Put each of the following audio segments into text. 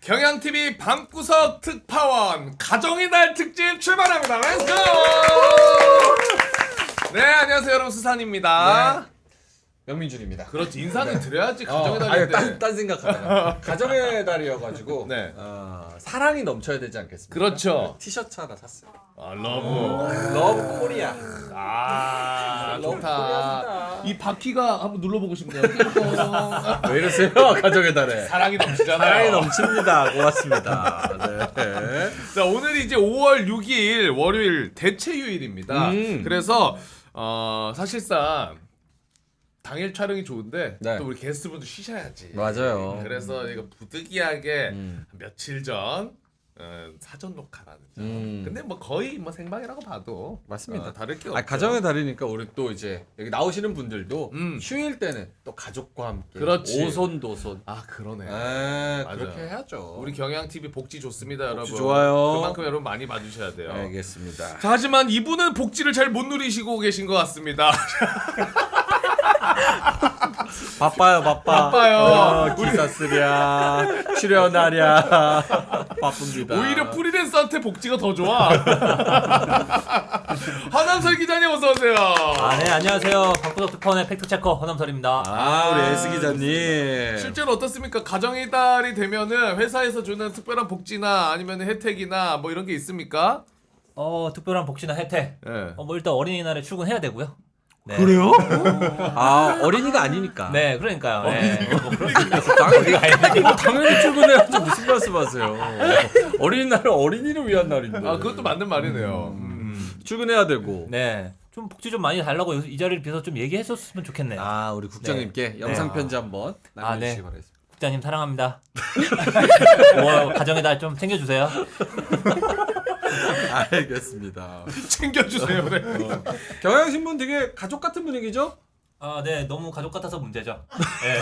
경향TV 방구석 특파원 가정의 날 특집 출발합니다. 렛츠고! 네, 안녕하세요 여러분, 수산입니다. 명민준입니다. 그렇지, 인사는 드려야지. 가정의 달인데. 딴 생각하다가 가정의 달이어가지고 네. 사랑이 넘쳐야 되지 않겠습니까? 그렇죠. 티셔츠 하나 샀어요. 아, 러브. 러브 코리아. 아, 러브 좋다. 코리아입니다. 이 바퀴가 한번 눌러보고 싶네요. 왜 이러세요? 가정의 달에. 사랑이 넘치잖아요. 사랑이 넘칩니다. 고맙습니다. 네. 자, 오늘이 이제 5월 6일 월요일 대체휴일입니다. 그래서 사실상 당일 촬영이 좋은데 네. 또 우리 게스트분도 쉬셔야지. 맞아요. 그래서 이거 부득이하게 며칠 전 사전 녹화라는 점. 근데 뭐 거의 뭐 생방이라고 봐도 맞습니다. 다를 게 없죠. 가정의 달이니까 우리 또 이제 여기 나오시는 분들도 휴일 때는 또 가족과 함께 그렇지. 오손도손. 아, 그러네. 아, 그렇게 해야죠. 우리 경향TV 복지 좋습니다, 여러분. 좋아요. 그만큼 여러분 많이 봐주셔야 돼요. 알겠습니다. 자, 하지만 이분은 복지를 잘 못 누리시고 계신 것 같습니다. 바빠요. 바빠요. 기사 쓰랴 출연하랴 바쁩니다. 오히려 프리랜서한테 복지가 더 좋아. 한남설 기자님 어서 오세요. 네, 안녕하세요. 방구석 특파원의 팩트체커 허남설입니다. 우리 S 기자님. 실제로 어떻습니까? 가정의 달이 되면은 회사에서 주는 특별한 복지나 아니면 혜택이나 뭐 이런 게 있습니까? 특별한 복지나 혜택. 네. 뭐 일단 어린이날에 출근해야 되고요. 네. 그래요? 어린이가 아니니까. 네, 그러니까요. 네. 뭐 그럴 당연히 출근해야지. 무슨 말씀하세요? 어린이날은 어린이를 위한 날인데. 아, 그것도 맞는 말이네요. 출근해야 되고. 네. 좀 복지 좀 많이 달라고 이 자리를 빌어서 좀 얘기했었으면 좋겠네요. 우리 국장님께 영상 편지 한번 남겨주시기 네. 바라겠습니다. 국장님 사랑합니다. 가정의 달 좀 챙겨주세요. 알겠습니다. 챙겨주세요. 그래. 경향신문 되게 가족 같은 분위기죠? 네, 너무 가족 같아서 문제죠. 네.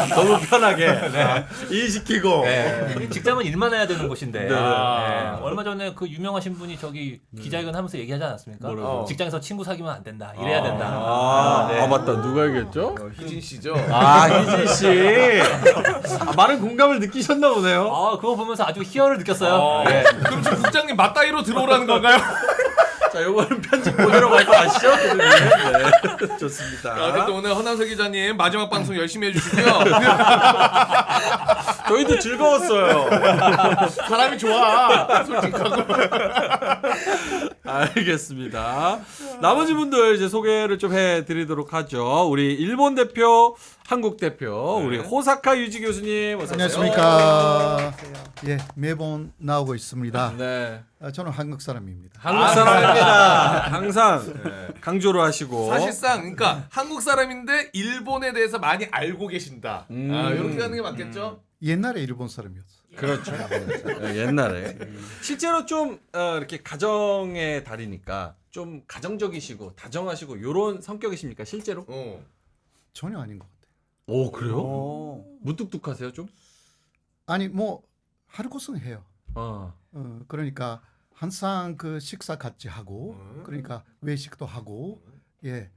너무 편하게 일시키고. 네. 직장은 일만 해야 되는 곳인데. 네. 네. 얼마 전에 그 유명하신 분이 저기 기자회견 하면서 얘기하지 않았습니까? 뭐라고요? 직장에서 친구 사귀면 안 된다. 이래야 된다. 네. 맞다. 누가 얘기했죠? 희진 씨죠? 희진 씨. 많은 공감을 느끼셨나 보네요. 그거 보면서 아주 희열을 느꼈어요. 네. 그럼 지금 국장님 맞다이로 들어오라는 건가요? 자, 요거는 편집 보내러 갈 거 아시죠? 네. 좋습니다. 어쨌든 오늘 허남석 기자님 마지막 방송 열심히 해주시고요. 저희도 즐거웠어요. 사람이 좋아. 솔직하고. 알겠습니다. 나머지 분들 이제 소개를 좀 해드리도록 하죠. 우리 일본 대표, 한국 대표, 우리 호사카 유지 교수님 어서 오세요. 안녕하십니까. 예, 매번 나오고 있습니다. 네. 저는 한국 사람입니다. 한국 사람입니다. 항상 강조를 하시고. 사실상 그러니까 한국 사람인데 일본에 대해서 많이 알고 계신다. 이렇게 가는 게 맞겠죠? 옛날에 일본 사람이었어. 그렇죠. 옛날에 실제로 좀 이렇게 가정의 달이니까 좀 가정적이시고 다정하시고 요런 성격이십니까 실제로? 전혀 아닌 것 같아요. 오 그래요? 무뚝뚝하세요 좀? 아니 뭐 하루 고생해요. 어. 그러니까 항상 그 식사 같이 하고 그러니까 외식도 하고 예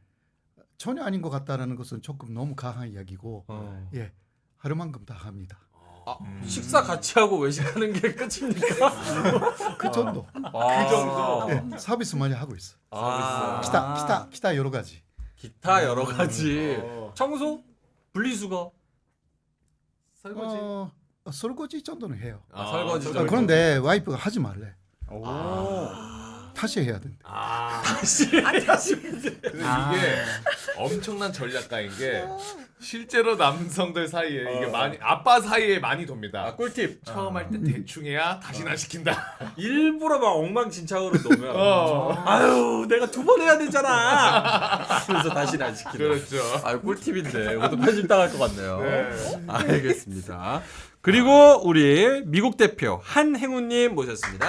전혀 아닌 것 같다라는 것은 조금 너무 과한 이야기고 예 하루만큼 다 합니다. 식사 같이 하고 외식하는 게 끝입니까? 그 정도. 그 정도. 예, 서비스 많이 하고 있어. 서비스. 기타 여러 가지. 기타 여러 가지. 청소, 분리수거, 설거지. 설거지 정도는 해요. 설거지. 그런데 와이프가 하지 말래. 다시 해야 된대. 근데 이게 엄청난 전략가인 게 실제로 남성들 사이에 이게 많이 아빠 사이에 많이 돕니다. 꿀팁. 처음 할 때 대충 해야 다시는 안 시킨다. 일부러 막 엉망진창으로 놓으면 아유 내가 두 번 해야 되잖아. 그래서 다시는 안 시키는. 그렇죠. 꿀팁인데 이것도 편집 당할 것 같네요. 네. 알겠습니다. 그리고 우리 미국 대표 한행우님 모셨습니다.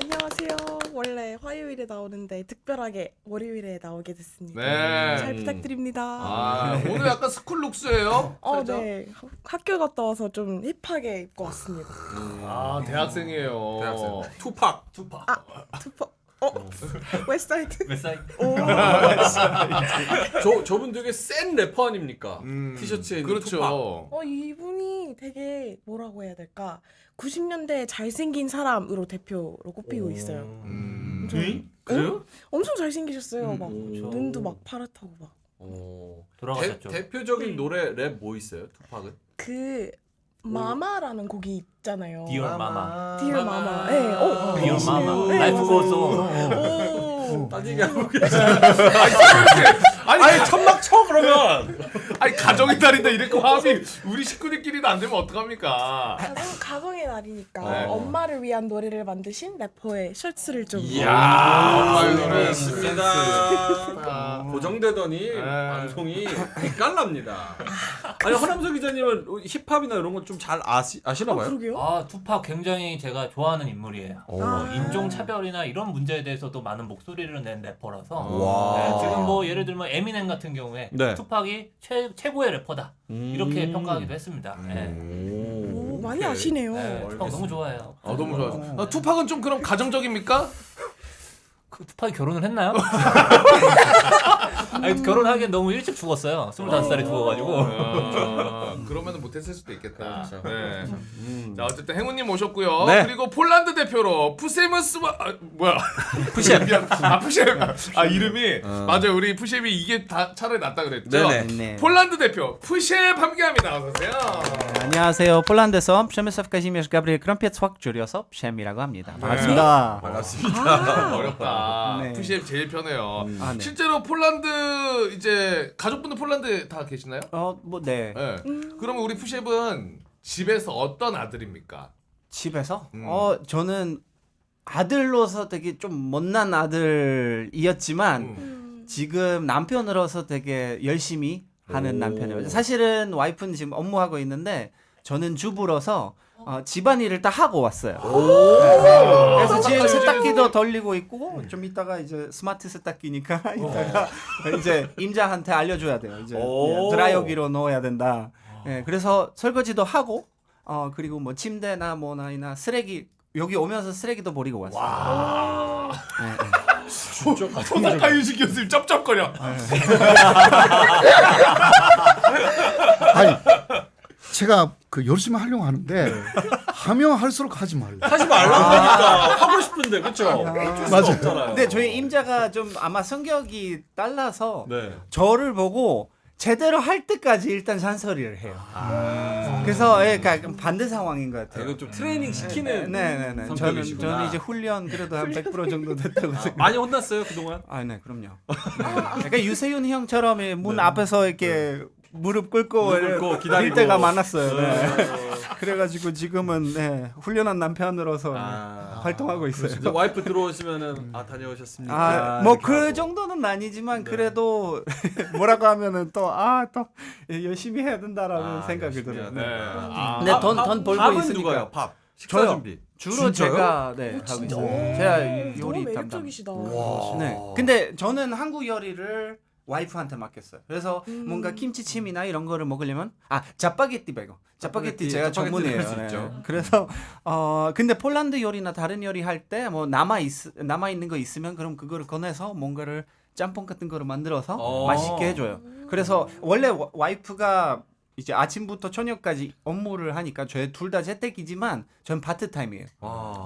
안녕하세요. 원래 화요일에 나오는데 특별하게 월요일에 나오게 됐습니다. 네. 잘 부탁드립니다. 오늘 약간 스쿨룩스예요? 네. 학교 갔다 와서 좀 힙하게 입고 왔습니다. 대학생이에요. 대학생. 투팍. 투퍼. 웹사이트. 웹사이트. 오. 저분 되게 센 래퍼 아닙니까? 티셔츠에 있는 그렇죠. 투팍. 이분이 되게 뭐라고 해야 될까? 90년대 잘생긴 사람으로 대표로 꼽히고 있어요. 엄청, 그래요? 엄청 잘생기셨어요. 막 그렇죠. 눈도 막 파랗다고 막. 돌아가셨죠. 대표적인 노래 랩 뭐 있어요? 투팍은? 그 마마라는 곡이 있잖아요. Dear Mama. Dear Mama. 네. Dear 아시네요. Mama. 네, Life 맞아요. goes on. 오. 따지게 하고 계시. 아니, 천막 쳐 그러면. 아니 가정의 달인데 이렇게 화합이 우리 식구들끼리도 안 되면 어떡합니까? 가정의 날이니까 네. 엄마를 위한 노래를 만드신 래퍼의 셔츠를 좀. 이야, 노래 있습니다. 고정되더니 방송이 빛깔납니다. 아니 허남석 기자님은 힙합이나 이런 건 좀 잘 아시나 봐요? 그러게요. 아, 투팍 굉장히 제가 좋아하는 인물이에요. 인종 차별이나 이런 문제에 대해서도 많은 목소리를 낸 래퍼라서 와. 네, 지금 뭐 예를 들면 에미넴 같은 경우에 네. 투팍이 최고의 래퍼다 이렇게 평가하기도 했습니다. 네. 오, 많이 아시네요. 네, 투팍 너무 좋아해요. 너무 좋아요. 투팍은 좀 그럼 가정적입니까? 그 투팍이 결혼을 했나요? 아니, 결혼하기엔 너무 일찍 죽었어요. 25살에 죽어가지고. 그러면 못했을 수도 있겠다. 그렇죠. 네. 자 어쨌든 행운님 오셨고요. 네. 그리고 폴란드 대표로 푸세무스와 뭐야? 푸셰프. 푸셰프. 이름이 맞아요. 우리 푸셰프이 이게 다 차라리 낫다 그랬죠. 네네. 네. 폴란드 대표 푸셰프 함께합니다. 어서 오세요. 안녕하세요. 폴란드에서 przemysław Kazimierz Gabriel Krąpiec 확 줄여서 przem이라고 합니다. 반갑습니다. 반갑습니다. 어렵다. 네. 푸셰프 제일 편해요. 아, 네. 실제로 폴란드 이제 가족분들 폴란드 다 계시나요? 네. 네. 그러면 우리 푸셰프는 집에서 어떤 아들입니까? 집에서 저는 아들로서 되게 좀 못난 아들이었지만 지금 남편으로서 되게 열심히 하는 남편이에요. 사실은 와이프는 지금 업무하고 있는데 저는 주부로서 집안일을 다 하고 왔어요. 네. 그래서 지금 세탁기도 돌리고 있고 좀 이따가 이제 스마트 세탁기니까 이따가 이제 임자한테 알려줘야 돼요. 이제 드라이어기로 넣어야 된다. 네, 그래서 설거지도 하고 그리고 뭐 침대나 뭐나 쓰레기 여기 오면서 쓰레기도 버리고 왔어요. 호사카 유지 교수님 쩝쩝거려. 아니 제가 그 열심히 하려고 하는데 하면 할수록 하지 말래. 하지 말라니까 하고 싶은데 그렇죠? 맞아요. 근데 저희 임자가 좀 아마 성격이 달라서 네. 저를 보고 제대로 할 때까지 일단 잔소리를 해요. 그래서 그러니까 반대 상황인 것 같아요. 이건 좀 트레이닝 시키는 네네네. 성격이시구나. 저는 이제 훈련 그래도 한 100% 정도 됐다고 생각. 많이 혼났어요 그동안? 네, 그럼요. 약간 유세윤 형처럼 문 앞에서 이렇게 무릎 꿇고 무릎 꿇고 기다리고. 릴 때가 많았어요. 네. 그래가지고 지금은 훌륭한 남편으로서 활동하고 있어요. 이제 와이프 들어오시면은 다녀오셨습니까? 뭐 이렇게 그 하고. 정도는 아니지만 그래도 뭐라고 하면은 또 열심히 해야 된다라는 생각이 열심히 들어요. 해야 된다. 근데 돈 벌고 밥은 있으니까. 누가요? 밥. 식사 저요. 준비. 주로 진짜요? 제가 하고 진짜? 있어요. 제가 너무 요리 담당. 매력적이시다. 네. 근데 저는 한국 요리를 와이프한테 맡겼어요. 그래서 뭔가 김치찜이나 이런 거를 먹으려면 짜파게티 베고. 짜파게티 제가 전문이에요. 할수 있죠. 그래서 근데 폴란드 요리나 다른 요리 할 때 뭐 남아 있는 거 있으면 그럼 그거를 꺼내서 뭔가를 짬뽕 같은 거를 만들어서 맛있게 해줘요. 그래서 원래 와이프가 이제 아침부터 저녁까지 업무를 하니까 저희 둘 다 재택이지만 전 파트타임이에요.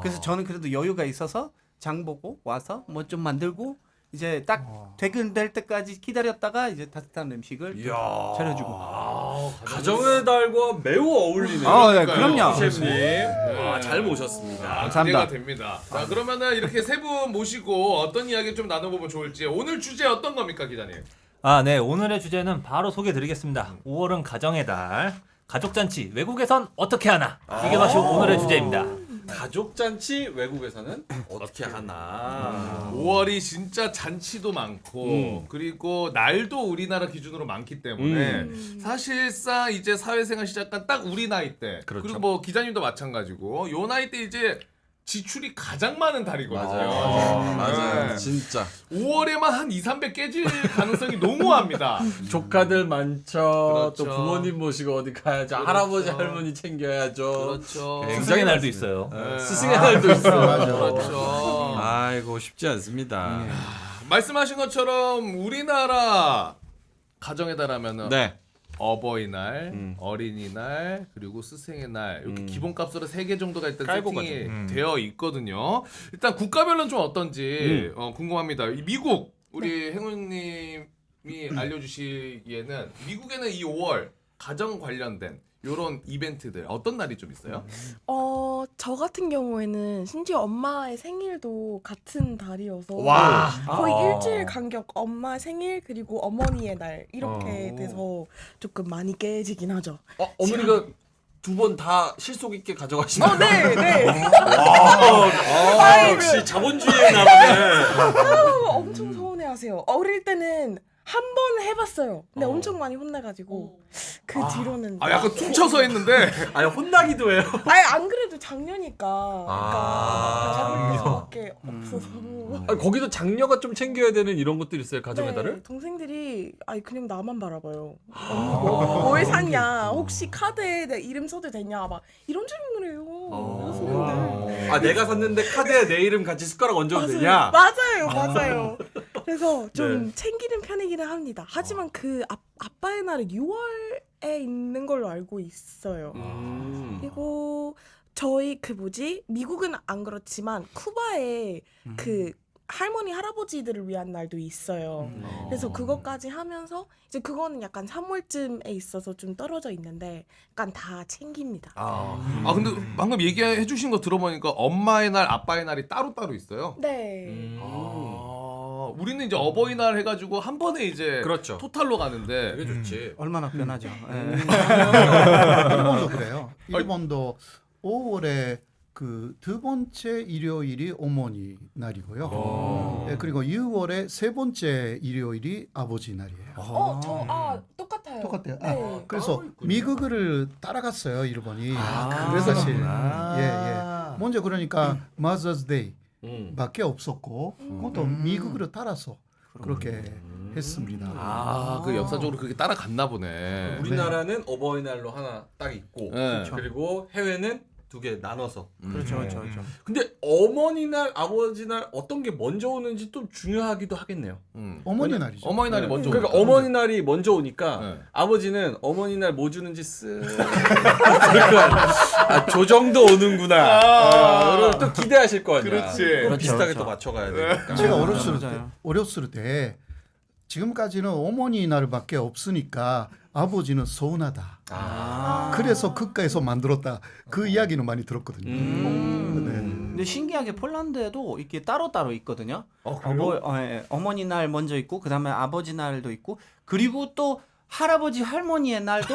그래서 저는 그래도 여유가 있어서 장 보고 와서 뭐 좀 만들고 이제 딱 퇴근될 때까지 기다렸다가 이제 따뜻한 음식을 차려주고. 가정의 달과 매우 어울리네요. 네, 그럼요. 셰프님. 잘 모셨습니다. 감사합니다. 기대가 됩니다. 자 그러면은 이렇게 세 분 모시고 어떤 이야기 좀 나눠보면 좋을지 오늘 주제 어떤 겁니까 기자님? 네. 오늘의 주제는 바로 소개드리겠습니다. 5월은 가정의 달. 가족잔치 외국에선 어떻게 하나? 이게 바로 오늘의 주제입니다. 가족 잔치 외국에서는 어떻게 하나? 5월이 진짜 잔치도 많고 그리고 날도 우리나라 기준으로 많기 때문에 사실상 이제 사회생활 시작한 딱 우리 나이 때 그렇죠. 그리고 뭐 기자님도 마찬가지고 요 나이 때 이제 지출이 가장 많은 달이거든요. 맞아요. 네. 진짜 5월에만 한 200~300 깨질 가능성이 너무합니다. 조카들 많죠. 그렇죠. 또 부모님 모시고 어디 가야죠. 그렇죠. 할아버지 할머니 챙겨야죠. 그렇죠. 굉장히 스승의 날도 많습니다. 있어요. 네. 스승의 날도 있어요. 그렇죠. 아이고 쉽지 않습니다. 말씀하신 것처럼 우리나라 가정의 달 하면은 네. 어버이날, 어린이날, 그리고 스승의 날 이렇게 기본값으로 3개 정도가 일단 깔고 세팅이 되어 있거든요. 일단 국가별로는 좀 어떤지 궁금합니다. 이 미국 우리 행운님이 알려주시기에는 미국에는 이 5월 가정 관련된 이런 이벤트들 어떤 날이 좀 있어요? 저 같은 경우에는 심지어 엄마의 생일도 같은 달이어서 와. 거의 아. 일주일 간격 엄마 생일 그리고 어머니의 날 이렇게 돼서 조금 많이 깨지긴 하죠. 어머니가 2번 다 실속 있게 가져가시나요? 네, 네. 역시 자본주의에 나오네. 엄청 서운해하세요. 어릴 때는 한 번 해봤어요. 근데 엄청 많이 혼나가지고 그 뒤로는 약간 퉁쳐서 했는데 아니 혼나기도 해요. 아니 안 그래도 작년이니까 잡을 수밖에 없어서. 아니, 거기도 장녀가 좀 챙겨야 되는 이런 것들 있어요. 가정의 달을? 네, 동생들이 아니 그냥 나만 바라봐요. 뭘 샀냐? 혹시 카드에 내 이름 써도 되냐? 막 이런 질문을 해요. 여자친구들. 아 내가 샀는데 카드에 내 이름 같이 숟가락 얹어도 되냐? 맞아요. 그래서 좀 챙기는 편이기는 합니다. 하지만 그 아빠의 날은 6월에 있는 걸로 알고 있어요. 그리고 저희 미국은 안 그렇지만 쿠바에 그 할머니 할아버지들을 위한 날도 있어요. 그래서 그것까지 하면서 이제 그거는 약간 3월쯤에 있어서 좀 떨어져 있는데 약간 다 챙깁니다. 근데 방금 얘기해 주신 거 들어보니까 엄마의 날, 아빠의 날이 따로따로 있어요. 네. 우리는 이제 어버이날 해가지고 한 번에 이제 그렇죠. 토탈로 가는데 되게 좋지. 얼마나 편하죠. 예. 일본도 그래요. 일본도 5월에 그 2번째 일요일이 어머니 날이고요. 예, 그리고 6월에 3번째 일요일이 아버지 날이에요. 똑같아요. 똑같아요. 네. 그래서 미국을 따라갔어요, 일본이. 그래서 사실 먼저 그러니까 마더스데이 밖에 없었고 그것도 미국으로 따라서 그렇게 했습니다. 그 역사적으로 그렇게 따라갔나 보네. 우리나라는 어버이날로 하나 딱 있고 네. 그리고 해외는 2개 나눠서. 그렇죠. 근데 어머니 날, 아버지 날 어떤 게 먼저 오는지 또 중요하기도 하겠네요. 어머니 날이죠. 어머니 날이 먼저 그러니까 오니까. 어머니 날이 먼저 오니까 네. 아버지는 어머니 날 뭐 주는지 저 정도 오는구나. 그럼 또 기대하실 거 아니야. 그렇지. 그럼 비슷하게 그렇죠. 또 맞춰가야 되니까. 제가 맞아요. 어렸을 때 지금까지는 어머니 날밖에 없으니까 아버지는 서운하다. 그래서 국가에서 만들었다. 그 이야기는 많이 들었거든요. 근데 신기하게 폴란드에도 이렇게 따로따로 있거든요. 어머니 날 먼저 있고 그다음에 아버지 날도 있고 그리고 또 할아버지 할머니의 날도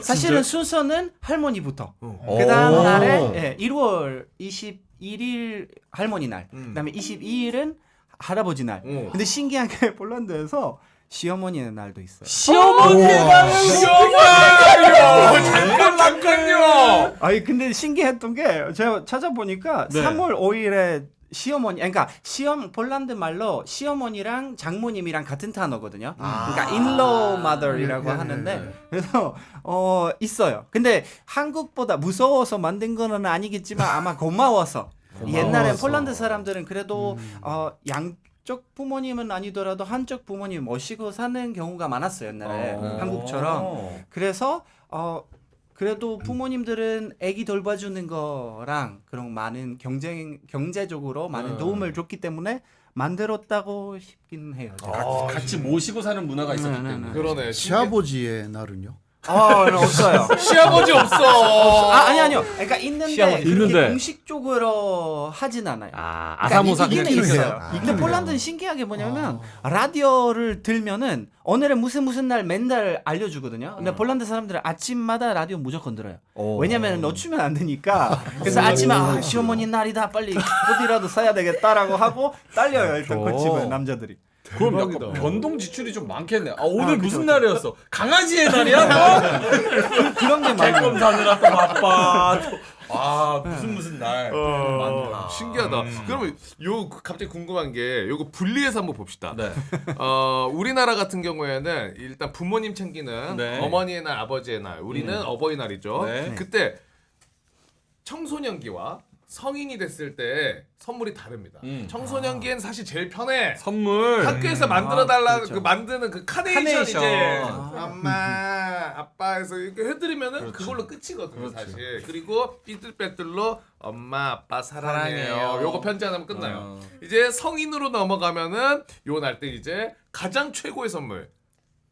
사실은 순서는 할머니부터 그다음 날에 1월 21일 할머니 날 그다음에 22일은 할아버지 날. 근데 신기하게 폴란드에서 시어머니의 날도 있어요. 잠깐요. 아니 근데 신기했던 게 제가 찾아보니까 네. 3월 5일에 시어머니, 그러니까 폴란드 말로 시어머니랑 장모님이랑 같은 단어거든요. 그러니까 in-law mother이라고 하는데 그래서 있어요. 근데 한국보다 무서워서 만든 거는 아니겠지만 아마 고마워서. 옛날엔 폴란드 사람들은 그래도 양쪽 부모님은 아니더라도 한쪽 부모님 모시고 사는 경우가 많았어요 옛날에 한국처럼. 그래서 그래도 부모님들은 아기 돌봐주는 거랑 그런 많은 경제적으로 많은 도움을 줬기 때문에 만들었다고 싶긴 해요. 같이 모시고 사는 문화가 있었기 때문에. 그러네. 시아버지의 날은요? 없어요. 시아버지 없어. 아니요. 그러니까 있는데 시아버지. 그렇게 있는데. 공식적으로 하진 않아요. 아사모사 그러니까 그냥 있긴 있어요. 있어요. 있긴 근데 해요. 폴란드는 신기하게 뭐냐면 라디오를 들면은 오늘은 무슨 날 맨날 알려주거든요. 근데 폴란드 사람들은 아침마다 라디오 무조건 들어요. 왜냐면 놓치면 안 되니까. 그래서 아침에 시어머니 날이다 빨리 어디라도 사야 되겠다라고 하고 딸려요 일단 그 집에 남자들이. 그럼 대박이다. 약간 변동 지출이 좀 많겠네. 아 오늘 무슨 날이었어? 강아지의 날이야? 그런 게 개 많이 껌 사느라 또 바빠. 아 무슨 날. 많다. 신기하다. 그러면 요 갑자기 궁금한 게 요거 분리해서 한번 봅시다. 네. 우리나라 같은 경우에는 일단 부모님 챙기는 네. 어머니의 날, 아버지의 날. 우리는 어버이날이죠. 네. 그때 청소년기와 성인이 됐을 때 선물이 다릅니다. 청소년기엔 사실 제일 편해. 선물. 학교에서 만들어 달라 그렇죠. 그 만드는 그 카네이션, 카네이션. 이제 엄마 아빠 해서 이렇게 해드리면은 그걸로 끝이거든요 사실. 그리고 삐뚤빼뚤로 엄마 아빠 사랑해요. 사랑해요. 요거 편지 하나면 끝나요. 이제 성인으로 넘어가면은 요 날 때 이제 가장 최고의 선물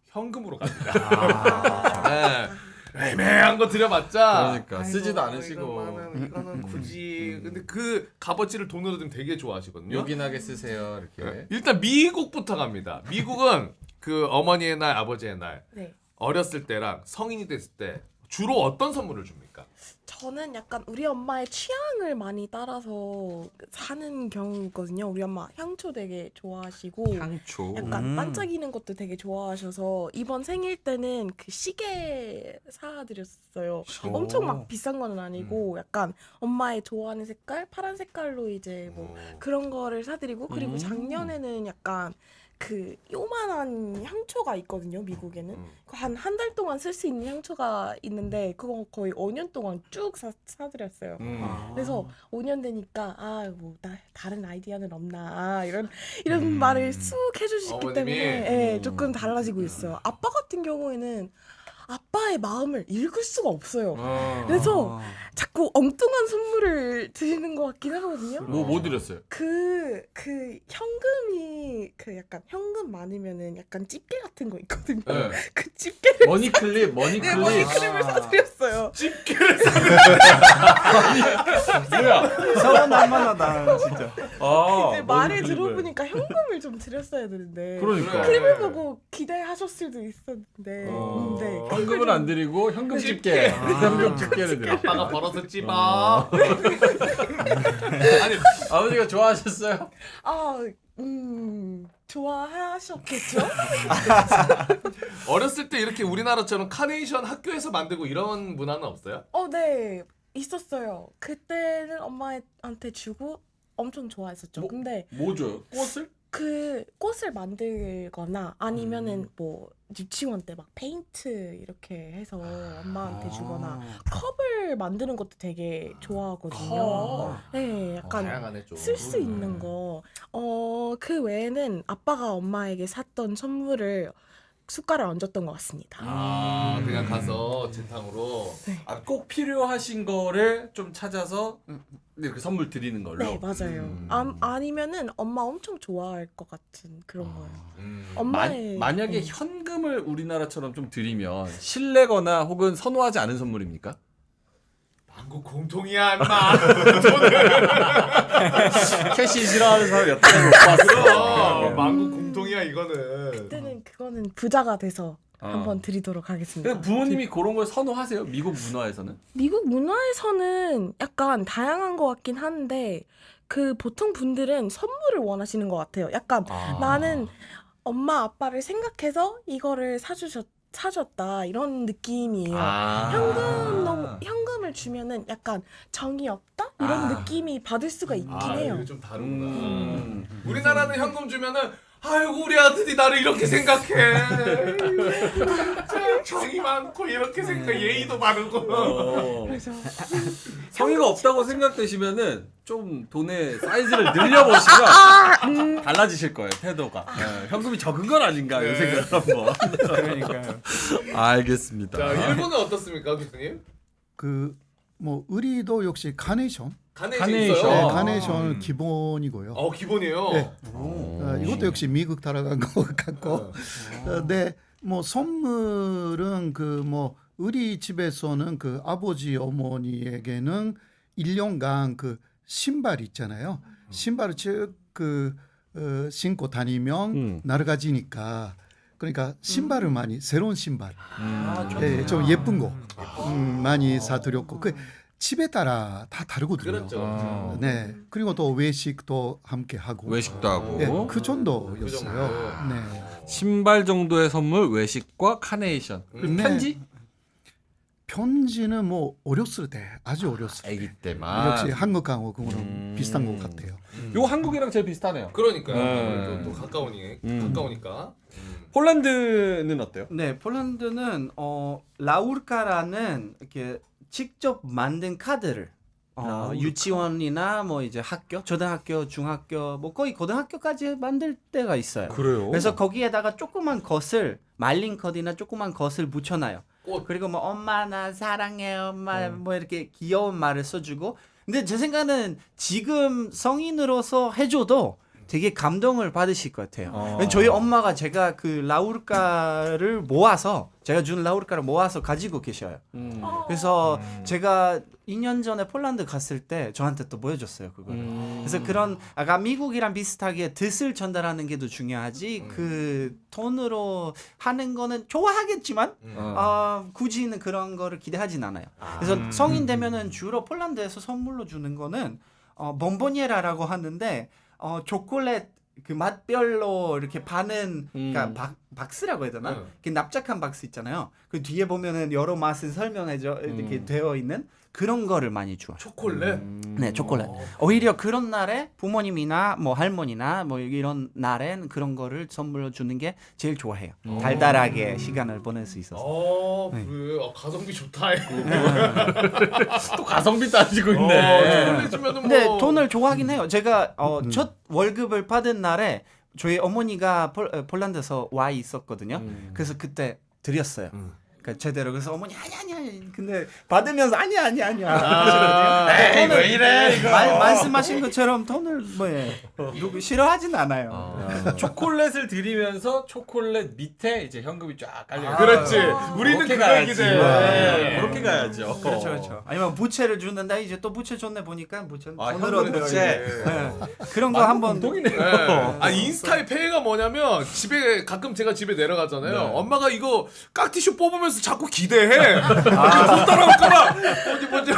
현금으로 갑니다. 네. 애매한 거 드려봤자 그러니까 쓰지도 않으시고 이거는 굳이 근데 그 값어치를 돈으로 들면 되게 좋아하시거든요. 요긴하게 쓰세요 이렇게. 네. 일단 미국부터 갑니다. 미국은 그 어머니의 날, 아버지의 날 네. 어렸을 때랑 성인이 됐을 때 주로 어떤 선물을 줍니까? 저는 약간 우리 엄마의 취향을 많이 따라서 사는 경우거든요. 우리 엄마 향초 되게 좋아하시고 향초. 약간 반짝이는 것도 되게 좋아하셔서 이번 생일 때는 그 시계 사드렸어요. 엄청 막 비싼 건 아니고 약간 엄마의 좋아하는 색깔, 파란 색깔로 이제 뭐 그런 거를 사드리고 그리고 작년에는 약간 그 요만한 향초가 있거든요. 미국에는 한 달 동안 쓸 수 있는 향초가 있는데 그거 거의 5년 동안 쭉 사드렸어요. 그래서 5년 되니까 뭐 다른 아이디어는 없나 이런 말을 쑥 해주시기 어머님이? 때문에 예, 조금 달라지고 있어요. 아빠 같은 경우에는 아빠의 마음을 읽을 수가 없어요. 그래서 자꾸 엉뚱한 선물을 드리는 것 같긴 하거든요. 뭐 드렸어요? 그 현금이 그 약간 현금 많으면은 약간 집게 같은 거 있거든요. 네. 그 집게를 머니클립. 네, 머니클립을 사드렸어요. 뭐야? 서운할 만하다 진짜. 아, 이제 말을 머니클립을. 들어보니까 현금을 좀 드렸어야 되는데 그러니까. 클립을 보고 기대하셨을 수도 있었는데 네. 현금을 안 드리고 현금 집게. 현금 집게를 드려. 아빠가 벌어서 찝어. 아니 아버지가 좋아하셨어요? 좋아하셨겠죠? 어렸을 때 이렇게 우리나라처럼 카네이션 학교에서 만들고 이런 문화는 없어요? 네. 있었어요. 그때는 엄마한테 주고 엄청 좋아했었죠. 근데 뭐 줘요? 꽃을? 그 꽃을 만들거나 아니면은 뭐 유치원 때 막 페인트 이렇게 해서 엄마한테 주거나 컵을 만드는 것도 되게 좋아하거든요. 네, 약간 다양하네 좀. 쓸 수 있는 거. 그 외에는 아빠가 엄마에게 샀던 선물을 숟가락을 얹었던 것 같습니다. 그냥 가서 재탕으로. 꼭 필요하신 거를 좀 찾아서 이렇게 선물 드리는 걸로. 네, 맞아요. 아니면은 엄마 엄청 좋아할 것 같은 그런 거예요. 음. 엄마의 만약에 현금을 우리나라처럼 좀 드리면 실례거나 혹은 선호하지 않은 선물입니까? 한국 공통이야 인마. 캐시 싫어하는 사람 여태까지 못 봤어. 망국 공통이야 이거는. 그때는 그거는 부자가 돼서 한번 드리도록 하겠습니다. 근데 부모님이 그런 걸 선호하세요? 미국 문화에서는? 미국 문화에서는 약간 다양한 것 같긴 한데 그 보통 분들은 선물을 원하시는 것 같아요. 약간 나는 엄마 아빠를 생각해서 이거를 사줬다 이런 느낌이에요. 현금을 주면은 약간 정이 없다 이런 느낌이 받을 수가 있긴 해요. 이거 좀 다르구나. 우리나라는 현금 주면은 아이고 우리 아들이 나를 이렇게 생각해. 정이 많고 이렇게 생각 예의도 바르고. 그래서 성의가 없다고 생각되시면은 좀 돈의 사이즈를 늘려보시면 달라지실 거예요 태도가. 현금이 적은 건 아닌가 이 생각을 한번. 그러니까요. 알겠습니다. 자 일본은 어떻습니까 교수님? 그 뭐 의리도 역시 카네이션. 카네이션 카네이션. 있어요. 네, 카네이션은 기본이고요. 기본이에요. 네. 이것도 역시 미국 따라간 것 같고. 네, 뭐 선물은 그 뭐 우리 집에서는 그 아버지 어머니에게는 1년간 그 신발 있잖아요. 신발을 쭉 신고 다니면 낡아지니까. 그러니까 신발을 많이 새로운 신발, 좀 예쁜 거 많이 사드렸고 집에 따라 다 다르거든요. 그렇죠. 네. 그리고 또 외식도 함께 하고. 외식도 하고. 예, 그 정도였어요. 그 네. 신발 정도의 선물, 외식과 카네이션. 네. 편지? 편지는 뭐 어렸을 때, 아주 어렸을 때. 아기 때만. 역시 한국하고 그거는 비슷한 것 같아요. 요 한국이랑 제일 비슷하네요. 그러니까요. 네. 또 가까우니까. 폴란드는 어때요? 네, 폴란드는 라우르카라는 이렇게 직접 만든 카드를 라우르카. 유치원이나 뭐 이제 학교, 초등학교, 중학교, 뭐 거의 고등학교까지 만들 때가 있어요. 그래요? 그래서 거기에다가 조그만 것을 말린 컷이나 조그만 것을 붙여놔요. 꽃. 그리고 뭐 엄마 나 사랑해 엄마 뭐 이렇게 귀여운 말을 써주고. 근데 제 생각은 지금 성인으로서 해줘도 되게 감동을 받으실 것 같아요. 저희 엄마가 제가 그 라우르카를 모아서 제가 준 라우르카를 모아서 가지고 계셔요. 그래서 제가 2년 전에 폴란드 갔을 때 저한테 또 보여줬어요 그거를. 그래서 그런 아까 미국이랑 비슷하게 뜻을 전달하는 게 더 중요하지 그 돈으로 하는 거는 좋아하겠지만 굳이는 그런 거를 기대하진 않아요. 그래서 성인 되면은 주로 폴란드에서 선물로 주는 거는 bombonie라라고 하는데 초콜릿 그 맛별로 이렇게 파는 그러니까 박스라고 해야 되나? 그 납작한 박스 있잖아요. 그 뒤에 보면은 여러 맛을 설명해져 이렇게 되어 있는 그런 거를 많이 줘요. 초콜릿. 네, 초콜릿. 오히려 그런 날에 부모님이나 뭐 할머니나 뭐 이런 날엔 그런 거를 선물로 주는 게 제일 좋아해요. 달달하게 시간을 보낼 수 있어서. 그래. 가성비 좋다. 또 가성비 따지고 있네. 초콜릿 주면은 근데 뭐. 돈을 좋아하긴 해요. 제가 첫 월급을 받은 날에 저희 어머니가 폴란드에서 와 있었거든요. 그래서 그때 드렸어요. 그러니까 제대로. 그래서 어머니 아니 근데 받으면서 아니야 에이, 왜 이래, 이거. 말씀하신 것처럼 돈을 누구 싫어하진 않아요. 초콜릿을 드리면서 초콜릿 밑에 이제 현금이 쫙 깔려. 그렇지. 우리는 그렇게 그걸 가야지. 기대. 네, 그렇게 가야죠. 그렇죠. 아니면 부채를 주는데 이제 또 부채 줬네 보니까 부채 돈으로 현금 부채. 그런 거 한번 동이네요. 인스타의 폐해가 뭐냐면 집에 가끔 제가 집에 내려가잖아요. 네. 엄마가 이거 깍티슈 뽑으면서 자꾸 기대해. 돈 따라올까봐. 뭐지.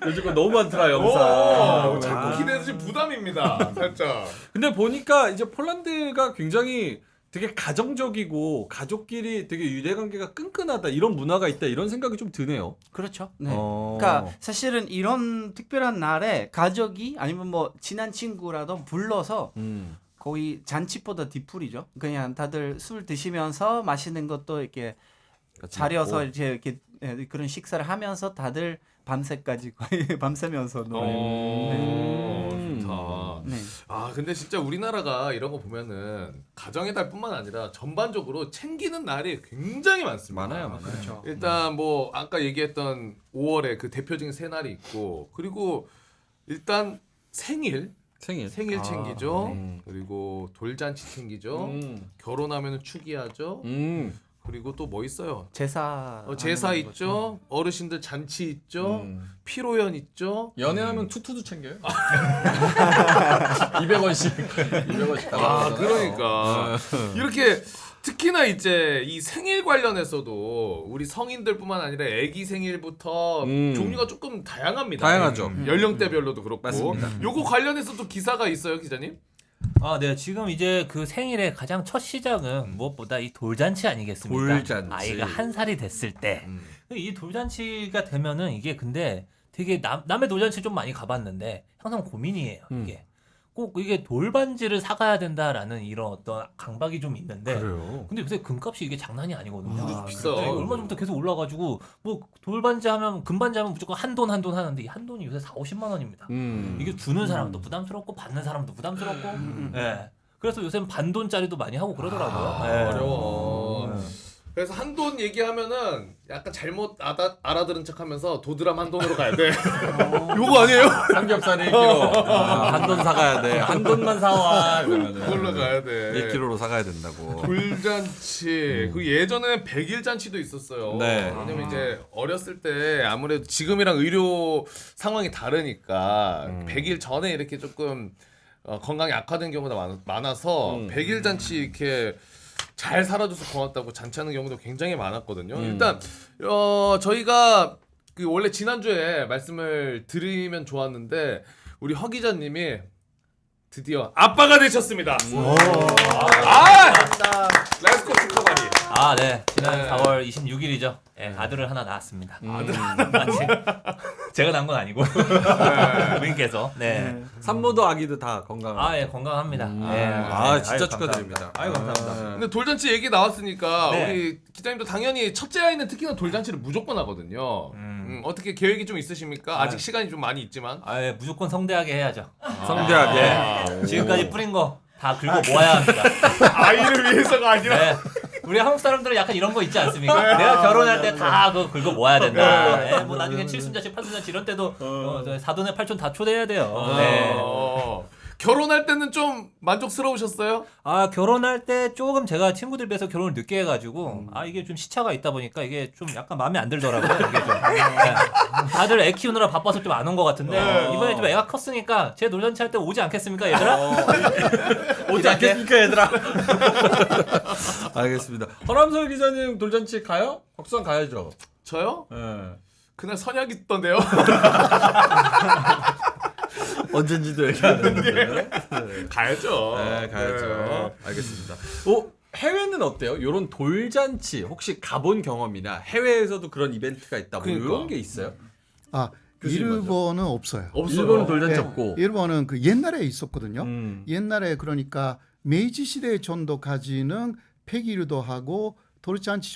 요즘 거 너무 많더라 영상. 자꾸 기대해서 지금 부담입니다. 살짝. 근데 보니까 이제 폴란드가 굉장히 되게 가정적이고 가족끼리 되게 유대관계가 끈끈하다 이런 문화가 있다 이런 생각이 좀 드네요. 그렇죠. 네. 그러니까 사실은 이런 특별한 날에 가족이 아니면 뭐 친한 친구라도 불러서 거의 잔치보다 뒤풀이죠. 그냥 다들 술 드시면서 마시는 것도 이렇게 차려서 이렇게 그런 식사를 하면서 다들 밤새까지 거의 밤새면서 좋다. 네. 근데 진짜 우리나라가 이런 거 보면은 가정의 달뿐만 아니라 전반적으로 챙기는 날이 굉장히 많습니다. 많아요. 그렇죠. 일단 뭐 아까 얘기했던 5월에 그 대표적인 세 날이 있고, 그리고 일단 생일 챙기죠. 그리고 돌잔치 챙기죠. 결혼하면은 축의하죠. 그리고 또 뭐 있어요? 제사 제사 있죠. 어르신들 잔치 있죠. 피로연 있죠. 연애하면 투투도 챙겨요. 200원씩 따라. 그러니까 이렇게 특히나 이제 이 생일 관련해서도 우리 성인들뿐만 아니라 아기 생일부터 종류가 조금 다양합니다. 다양하죠. 연령대별로도 그렇고. 맞습니다. 요거 관련해서도 기사가 있어요, 기자님? 네. 지금 이제 그 생일의 가장 첫 시작은 무엇보다 이 돌잔치 아니겠습니까? 돌잔치. 아이가 1살이 됐을 때. 이 돌잔치가 되면은 이게 근데 되게 남의 돌잔치 좀 많이 가봤는데 항상 고민이에요. 이게 꼭 이게 돌반지를 사가야 된다라는 이런 어떤 강박이 좀 있는데. 그래요. 근데 요새 금값이 이게 장난이 아니거든요. 비싸. 네, 얼마 전부터 계속 올라가지고 뭐 돌반지 하면 금반지 하면 무조건 한돈 하는데 이 한돈이 요새 4-50만 원입니다. 이게 주는 사람도 부담스럽고 받는 사람도 부담스럽고. 예. 그래서 요새는 반돈짜리도 많이 하고 그러더라고요. 예. 어려워. 그래서 한돈 얘기하면은 약간 잘못 알아들은 척하면서 도드람 한돈으로 가야 돼. 요거 아니에요? 삼겹살 1kg. 한돈 사가야 돼. 한돈만 사와. 그걸로 가야 돼. 1kg로 사가야 된다고. 돌잔치. 그 예전에는 100일 잔치도 있었어요. 네. 왜냐면 이제 어렸을 때 아무래도 지금이랑 의료 상황이 다르니까 100일 전에 이렇게 조금 건강이 악화된 경우가 많아서 100일 잔치 이렇게 잘 살아줘서 고맙다고 잔치하는 경우도 굉장히 많았거든요. 일단 저희가 그 원래 지난주에 말씀을 드리면 좋았는데 우리 허 기자님이 드디어 아빠가 되셨습니다. 레스코 축하바리. 아, 네. 지난 네. 4월 26일이죠. 네, 아들을 하나 낳았습니다. 아직 제가 낳은 건 아니고 부인께서. 네. 산모도 아기도 다 건강. 아, 예, 건강합니다. 네. 아, 진짜 아유, 축하드립니다. 감사합니다. 아유, 감사합니다. 근데 돌잔치 얘기 나왔으니까 네. 우리 기자님도 당연히 첫째 아이는 특히나 돌잔치를 무조건 하거든요. 어떻게 계획이 좀 있으십니까? 아직 시간이 좀 많이 있지만. 아, 예, 무조건 성대하게 해야죠. 성대하게. 지금까지 뿌린 거 다 긁어 모아야 합니다. 아이를 위해서가 아니라. 네. 우리 한국 사람들은 약간 이런 거 있지 않습니까? 내가 결혼할 때 다 그거 긁어 모아야 된다. 네, 뭐 나중에 칠순자치, 팔순자치 이런 때도 사돈의 팔촌 다 초대해야 돼요. 네. 결혼할 때는 좀 만족스러우셨어요? 아, 결혼할 때 조금 제가 친구들 비해서 결혼을 늦게 해가지고 아, 이게 좀 시차가 있다 보니까 이게 좀 약간 마음에 안 들더라고요. 이게 좀. 네. 다들 애 키우느라 바빠서 좀 안 온 것 같은데 이번에 좀 애가 컸으니까 제 놀잔치 할 때 오지 않겠습니까, 얘들아? 오지 않겠습니까, 얘들아? 알겠습니다. 허남설 기자님 돌잔치 가요? 박수상 가야죠. 저요? 예. 그날 선약 있던데요? 언젠지도 얘기 안 했는데. 가야죠. 네, 가야죠. 네. 알겠습니다. 해외는 어때요? 이런 돌잔치 혹시 가본 경험이나 해외에서도 그런 이벤트가 있다 뭐 그러니까. 이런 게 있어요? 아 교수님 일본은 없어요. 없어요. 일본은 돌잔치 예, 없고. 일본은 그 옛날에 있었거든요. 음. 옛날에 그러니까 메이지 시대 정도까지는 폐기류도 하고 돌잔치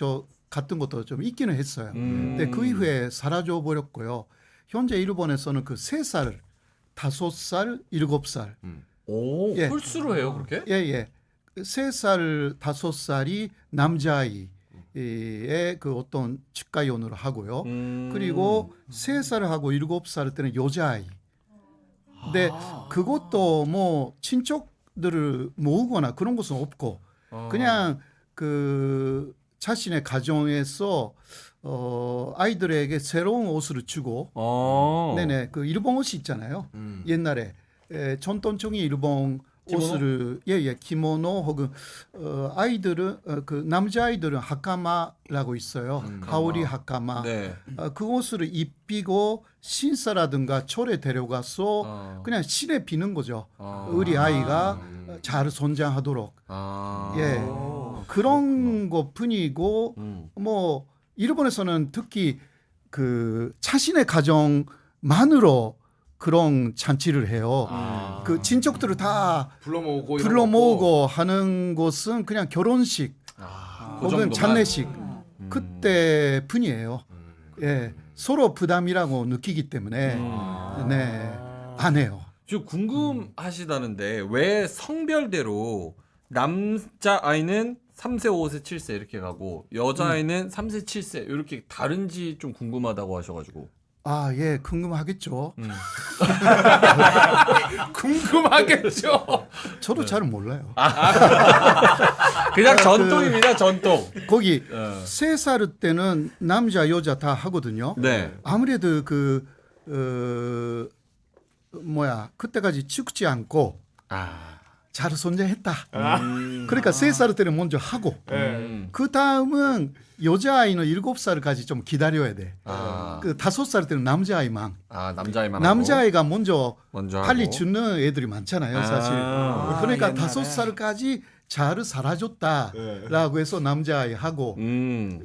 같은 것도 좀 있기는 했어요. 근데 그 이후에 사라져 버렸고요. 현재 일본에서는 그 3살, 5살, 7살. 오, 예. 홀수로 해요 그렇게? 예. 3살, 5살이 남자아이의 그 어떤 축가연으로 하고요. 그리고 3살하고 7살 때는 여자아이. 근데 그것도 뭐 친척들을 모으거나 그런 것은 없고 그냥 그 자신의 가정에서 아이들에게 새로운 옷을 주고 네네 그 일본 옷이 있잖아요. 옛날에 전통적인 일본 옷을 키모노 혹은 아이들은 그 남자 아이들은 하카마라고 있어요. 하오리 하카마. 네. 그 옷을 입히고 신사라든가 절에 데려가서 그냥 신에 비는 거죠. 우리 아이가 잘 성장하도록. 예. 그런 것뿐이고 뭐 일본에서는 특히 그 자신의 가정만으로 그런 잔치를 해요. 그 친척들을 다 불러 모으고 하는 것은 그냥 결혼식 그 혹은 정도만? 장례식 그때뿐이에요. 예, 서로 부담이라고 느끼기 때문에 네, 안 해요. 저 궁금하시다는데 왜 성별대로 남자 아이는 3세, 5세, 7세 이렇게 가고 여자 아이는 3세, 7세 이렇게 다른지 좀 궁금하다고 하셔가지고. 아, 예, 궁금하겠죠. 궁금하겠죠. 저도 잘 몰라요. 그냥 전통입니다, 전통. 거기 3살 때는 남자 여자 다 하거든요. 네. 아무래도 그 그때까지 죽지 않고 잘 손자했다. 그러니까 3살 때는 먼저 하고 그 다음은 여자아이는 7살까지 좀 기다려야 돼. 그 5살 때는 남자아이만. 남자아이만 남자아이가 먼저 빨리 하고. 죽는 애들이 많잖아요, 사실. 그러니까 5살까지 잘 살아줬다라고 해서 남자아이 하고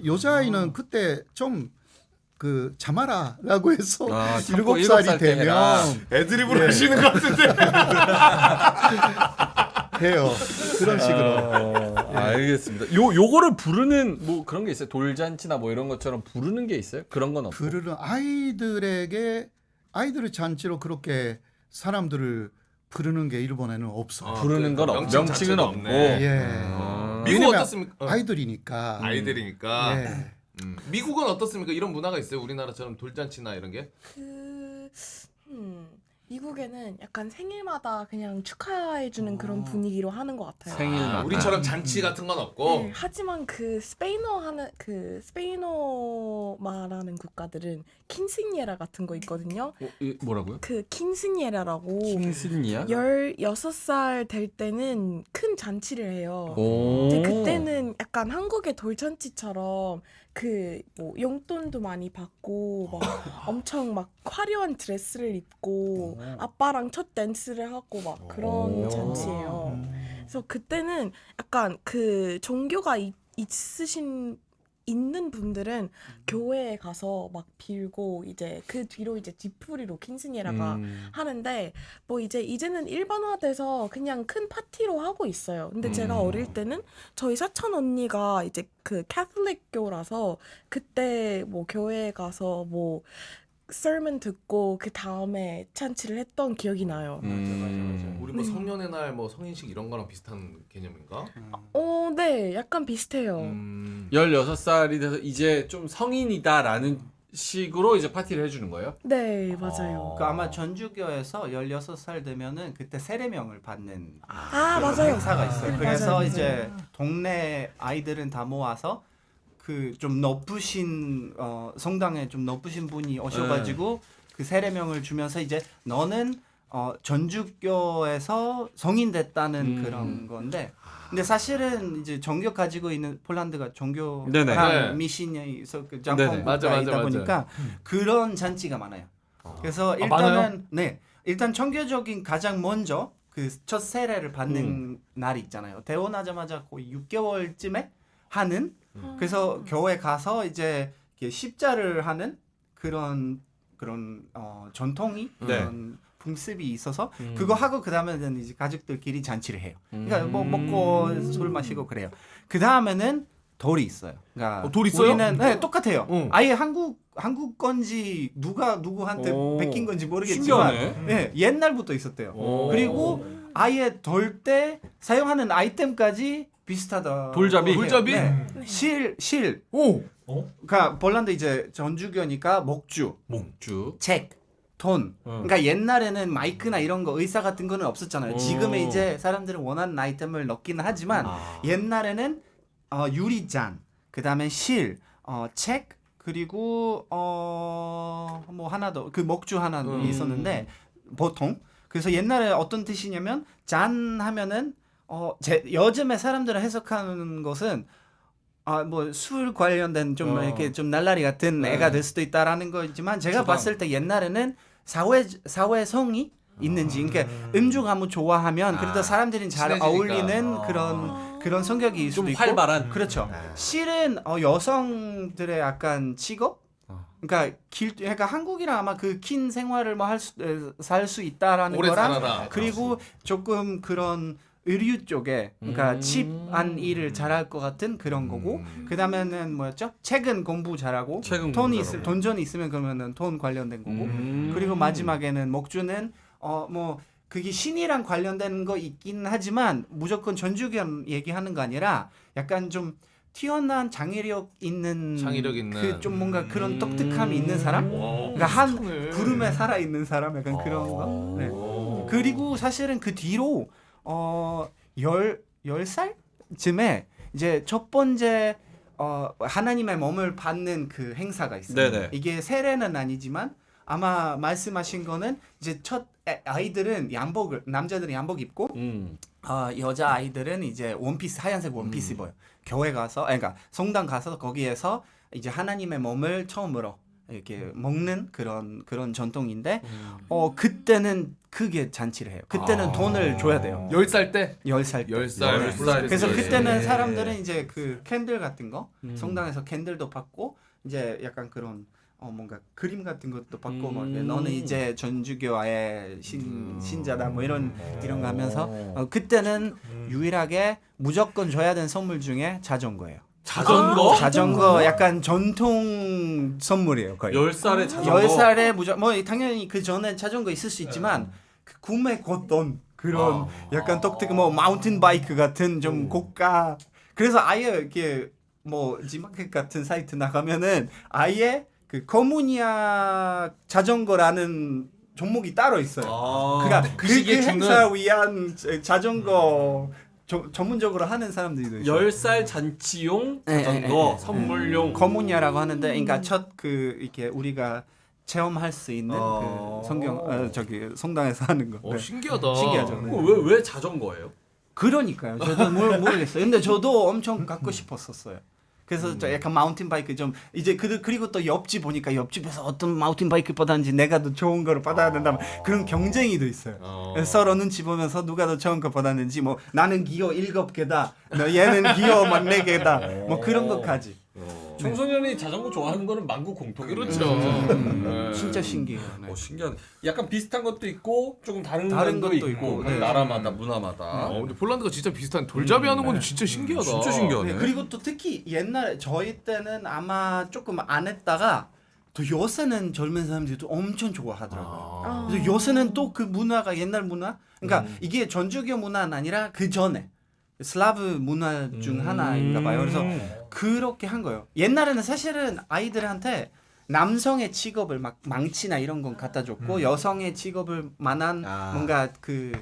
여자아이는 그때 좀 그 참아라라고 해서 참고 7살이 되면 애드립으로 하시는 것 같은데. 해요. 그런 식으로. 알겠습니다. 요거를 부르는 뭐 그런 게 있어요? 돌잔치나 뭐 이런 것처럼 부르는 게 있어요? 그런 건 없고. 부르는 아이들의 잔치로 그렇게 사람들을 부르는 게 일본에는 없어. 부르는 건 명칭 명칭은 자체가 없고. 없네. 예. 미국 왜냐면 어떻습니까? 아이들이니까. 아이들이니까. 예. 미국은 어떻습니까? 이런 문화가 있어요? 우리나라처럼 돌잔치나 이런 게? 미국에는 약간 생일마다 그냥 축하해주는 그런 분위기로 하는 것 같아요. 생일마다. 우리처럼 잔치 같은 건 없고. 네, 하지만 그 스페인어 말하는 국가들은 킨스니에라 같은 거 있거든요. 뭐라고요? 그 킨스니에라라고 킹스니야? 16살 될 때는 큰 잔치를 해요. 오. 근데 그때는 약간 한국의 돌잔치처럼 그 뭐 용돈도 많이 받고 막 엄청 막 화려한 드레스를 입고 아빠랑 첫 댄스를 하고 막 그런 잔치예요. 그래서 그때는 약간 그 종교가 있는 분들은 교회에 가서 막 빌고 이제 그 뒤로 이제 뒤풀이로 킨스니에라가 하는데 뭐 이제는 일반화돼서 그냥 큰 파티로 하고 있어요. 근데 제가 어릴 때는 저희 사촌 언니가 이제 그 캐톨릭교라서 그때 뭐 교회에 가서 뭐 sermon 듣고 그 다음에 잔치를 했던 기억이 나요. 맞아. 우리 뭐 성년의 날, 뭐 성인식 이런 거랑 비슷한 개념인가? 네, 약간 비슷해요. 16살이 돼서 이제 좀 성인이다라는 식으로 이제 파티를 해주는 거예요? 네, 맞아요. 그 아마 전주교에서 16살 되면은 그때 세례명을 받는 아, 그런 맞아요. 행사가 있어요. 네, 그래서 맞아요, 이제 맞아요. 동네 아이들은 다 모아서 그 좀 높으신 성당에 좀 높으신 분이 오셔가지고 그 세례명을 주면서 이제 너는 전주교에서 성인 됐다는 그런 건데, 근데 사실은 이제 종교 가지고 있는 폴란드가 네네. 종교랑 미신이 그 네네. 장판 맞아. 국가이다 보니까 그런 잔치가 많아요. 그래서 많아요? 일단 청교적인 가장 먼저 그 첫 세례를 받는 날이 있잖아요. 태어나자마자 거의 6개월쯤에 하는. 그래서 교회 가서 이제 이렇게 십자를 하는 그런 전통이 그런 풍습이 있어서 그거 하고 그 다음에는 이제 가족들끼리 잔치를 해요. 그러니까 뭐 먹고 술 마시고 그래요. 그 다음에는 돌이 있어요. 그러니까 돌 있어요? 우리는 똑같아요. 응. 아예 한국 건지 누가 누구한테 오. 베낀 건지 모르겠지만 신기하네. 옛날부터 있었대요. 그리고 아예 돌 때 사용하는 아이템까지 비슷하다. 돌잡이? 돌잡이? 네. 실. 오. 그러니까 폴란드 이제 전주교니까 목주, 목주. 책, 돈. 그러니까 옛날에는 마이크나 이런 거 의사 같은 거는 없었잖아요. 지금은 이제 사람들은 원하는 아이템을 넣기는 하지만 옛날에는 유리잔, 그다음에 실, 책, 그리고 뭐 하나 더 그 목주 하나 있었는데 보통 그래서 옛날에 어떤 뜻이냐면 잔 하면은 요즘에 사람들은 해석하는 것은 뭐 술 관련된 좀 이렇게 좀 날라리 같은 애가 될 수도 있다라는 거지만 제가 봤을 때 옛날에는 사회성이 있는지, 그러니까 음주가무 좋아하면 그래도 사람들이 잘 친해지니까. 어울리는 그런 성격이 좀 수도 있고. 활발한. 그렇죠. 실은 여성들의 약간 직업. 그러니까 한국이랑 아마 그 긴 생활을 뭐 살 수 있다라는 오래 거랑 살아라. 그리고 조금 그런 의류 쪽에 그러니까 집안 일을 잘할 것 같은 그런 거고, 그다음에는 뭐였죠? 책은 공부 잘하고 책은 돈이 공부 잘하고. 돈전 있으면 그러면은 돈 관련된 거고, 그리고 마지막에는 목주는 뭐 그게 신이랑 관련된 거 있긴 하지만 무조건 전주견 얘기하는 거 아니라 약간 좀 튀어나온 장애력 있는 그 좀 뭔가 그런 독특함이 있는 사람, 그러니까 한 구름에 살아 있는 사람, 약간 그런 거. 네. 그리고 사실은 그 뒤로 10살쯤에 이제 첫 번째 하나님의 몸을 받는 그 행사가 있어요. 네네. 이게 세례는 아니지만 아마 말씀하신 거는 이제 첫 아이들은 남자들은 양복 입고 여자 아이들은 이제 원피스, 하얀색 원피스 입어요. 교회 가서, 그러니까 성당 가서 거기에서 이제 하나님의 몸을 처음으로 이렇게 먹는 그런 전통인데, 그때는 크게 잔치를 해요. 그때는 돈을 줘야 돼요. 10살 때? 10살 때. 10살. 그래서 네. 그때는 사람들은 이제 그 캔들 같은 거, 성당에서 캔들도 받고, 이제 약간 그런 뭔가 그림 같은 것도 받고, 뭐 너는 이제 전주교의 신자다, 뭐 이런 거 하면서 그때는 유일하게 무조건 줘야 되는 선물 중에 자전거예요. 자전거 약간 전통 선물이에요, 거의. 10살에 자전거. 10살에 무조건, 뭐 당연히 그 전에 자전거 있을 수 있지만 그 구매 곧돈 그런 약간 독특한 뭐 마운틴 바이크 같은 좀 고가. 그래서 아예 이렇게 뭐 지마켓 같은 사이트 나가면은 아예 그 커무니아 자전거라는 종목이 따로 있어요. 그러니까 그 행사 위한 자전거 전문적으로 하는 사람들도 있어요. 10살 잔치용 자전거 선물용 커무니아라고 하는데, 그러니까 첫 이렇게 우리가 체험할 수 있는 그 성당에서 하는 거. 신기하다. 신기하죠. 네. 왜 자전거예요? 그러니까요. 저도 모르겠어요. 근데 저도 엄청 갖고 싶었었어요. 그래서 저 약간 마운틴 바이크 좀 이제 그리고 또 옆집 보니까 옆집에서 어떤 마운틴 바이크 받았는지 내가 더 좋은 거를 받아야 된다면 그런 경쟁이도 있어요. 그래서 서로 눈치 보면서 누가 더 좋은 거 받았는지 뭐 나는 기어 7개다, 얘는 기어 막 4개다, 뭐 그런 것까지. 청소년이 자전거 좋아하는 거는 만국 공통이에요. 그렇죠. 네. 진짜 신기해요. 네. 신기하네. 약간 비슷한 것도 있고 조금 다른 것도 것도 있고. 있고 네. 나라마다 문화마다. 근데 폴란드가 진짜 비슷한 돌잡이 하는 건 진짜 신기하다. 진짜 신기하네. 네, 그리고 또 특히 옛날에 저희 때는 아마 조금 안 했다가 또 요새는 젊은 사람들이 또 엄청 좋아하더라고요. 그래서 요새는 또 그 문화가 옛날 문화? 그러니까 이게 전주교 문화는 아니라 그 전에 슬라브 문화 중 하나인가 봐요. 그래서 그렇게 한 거예요. 옛날에는 사실은 아이들한테 남성의 직업을 막 망치나 이런 건 갖다 줬고 여성의 직업을 만한 뭔가 그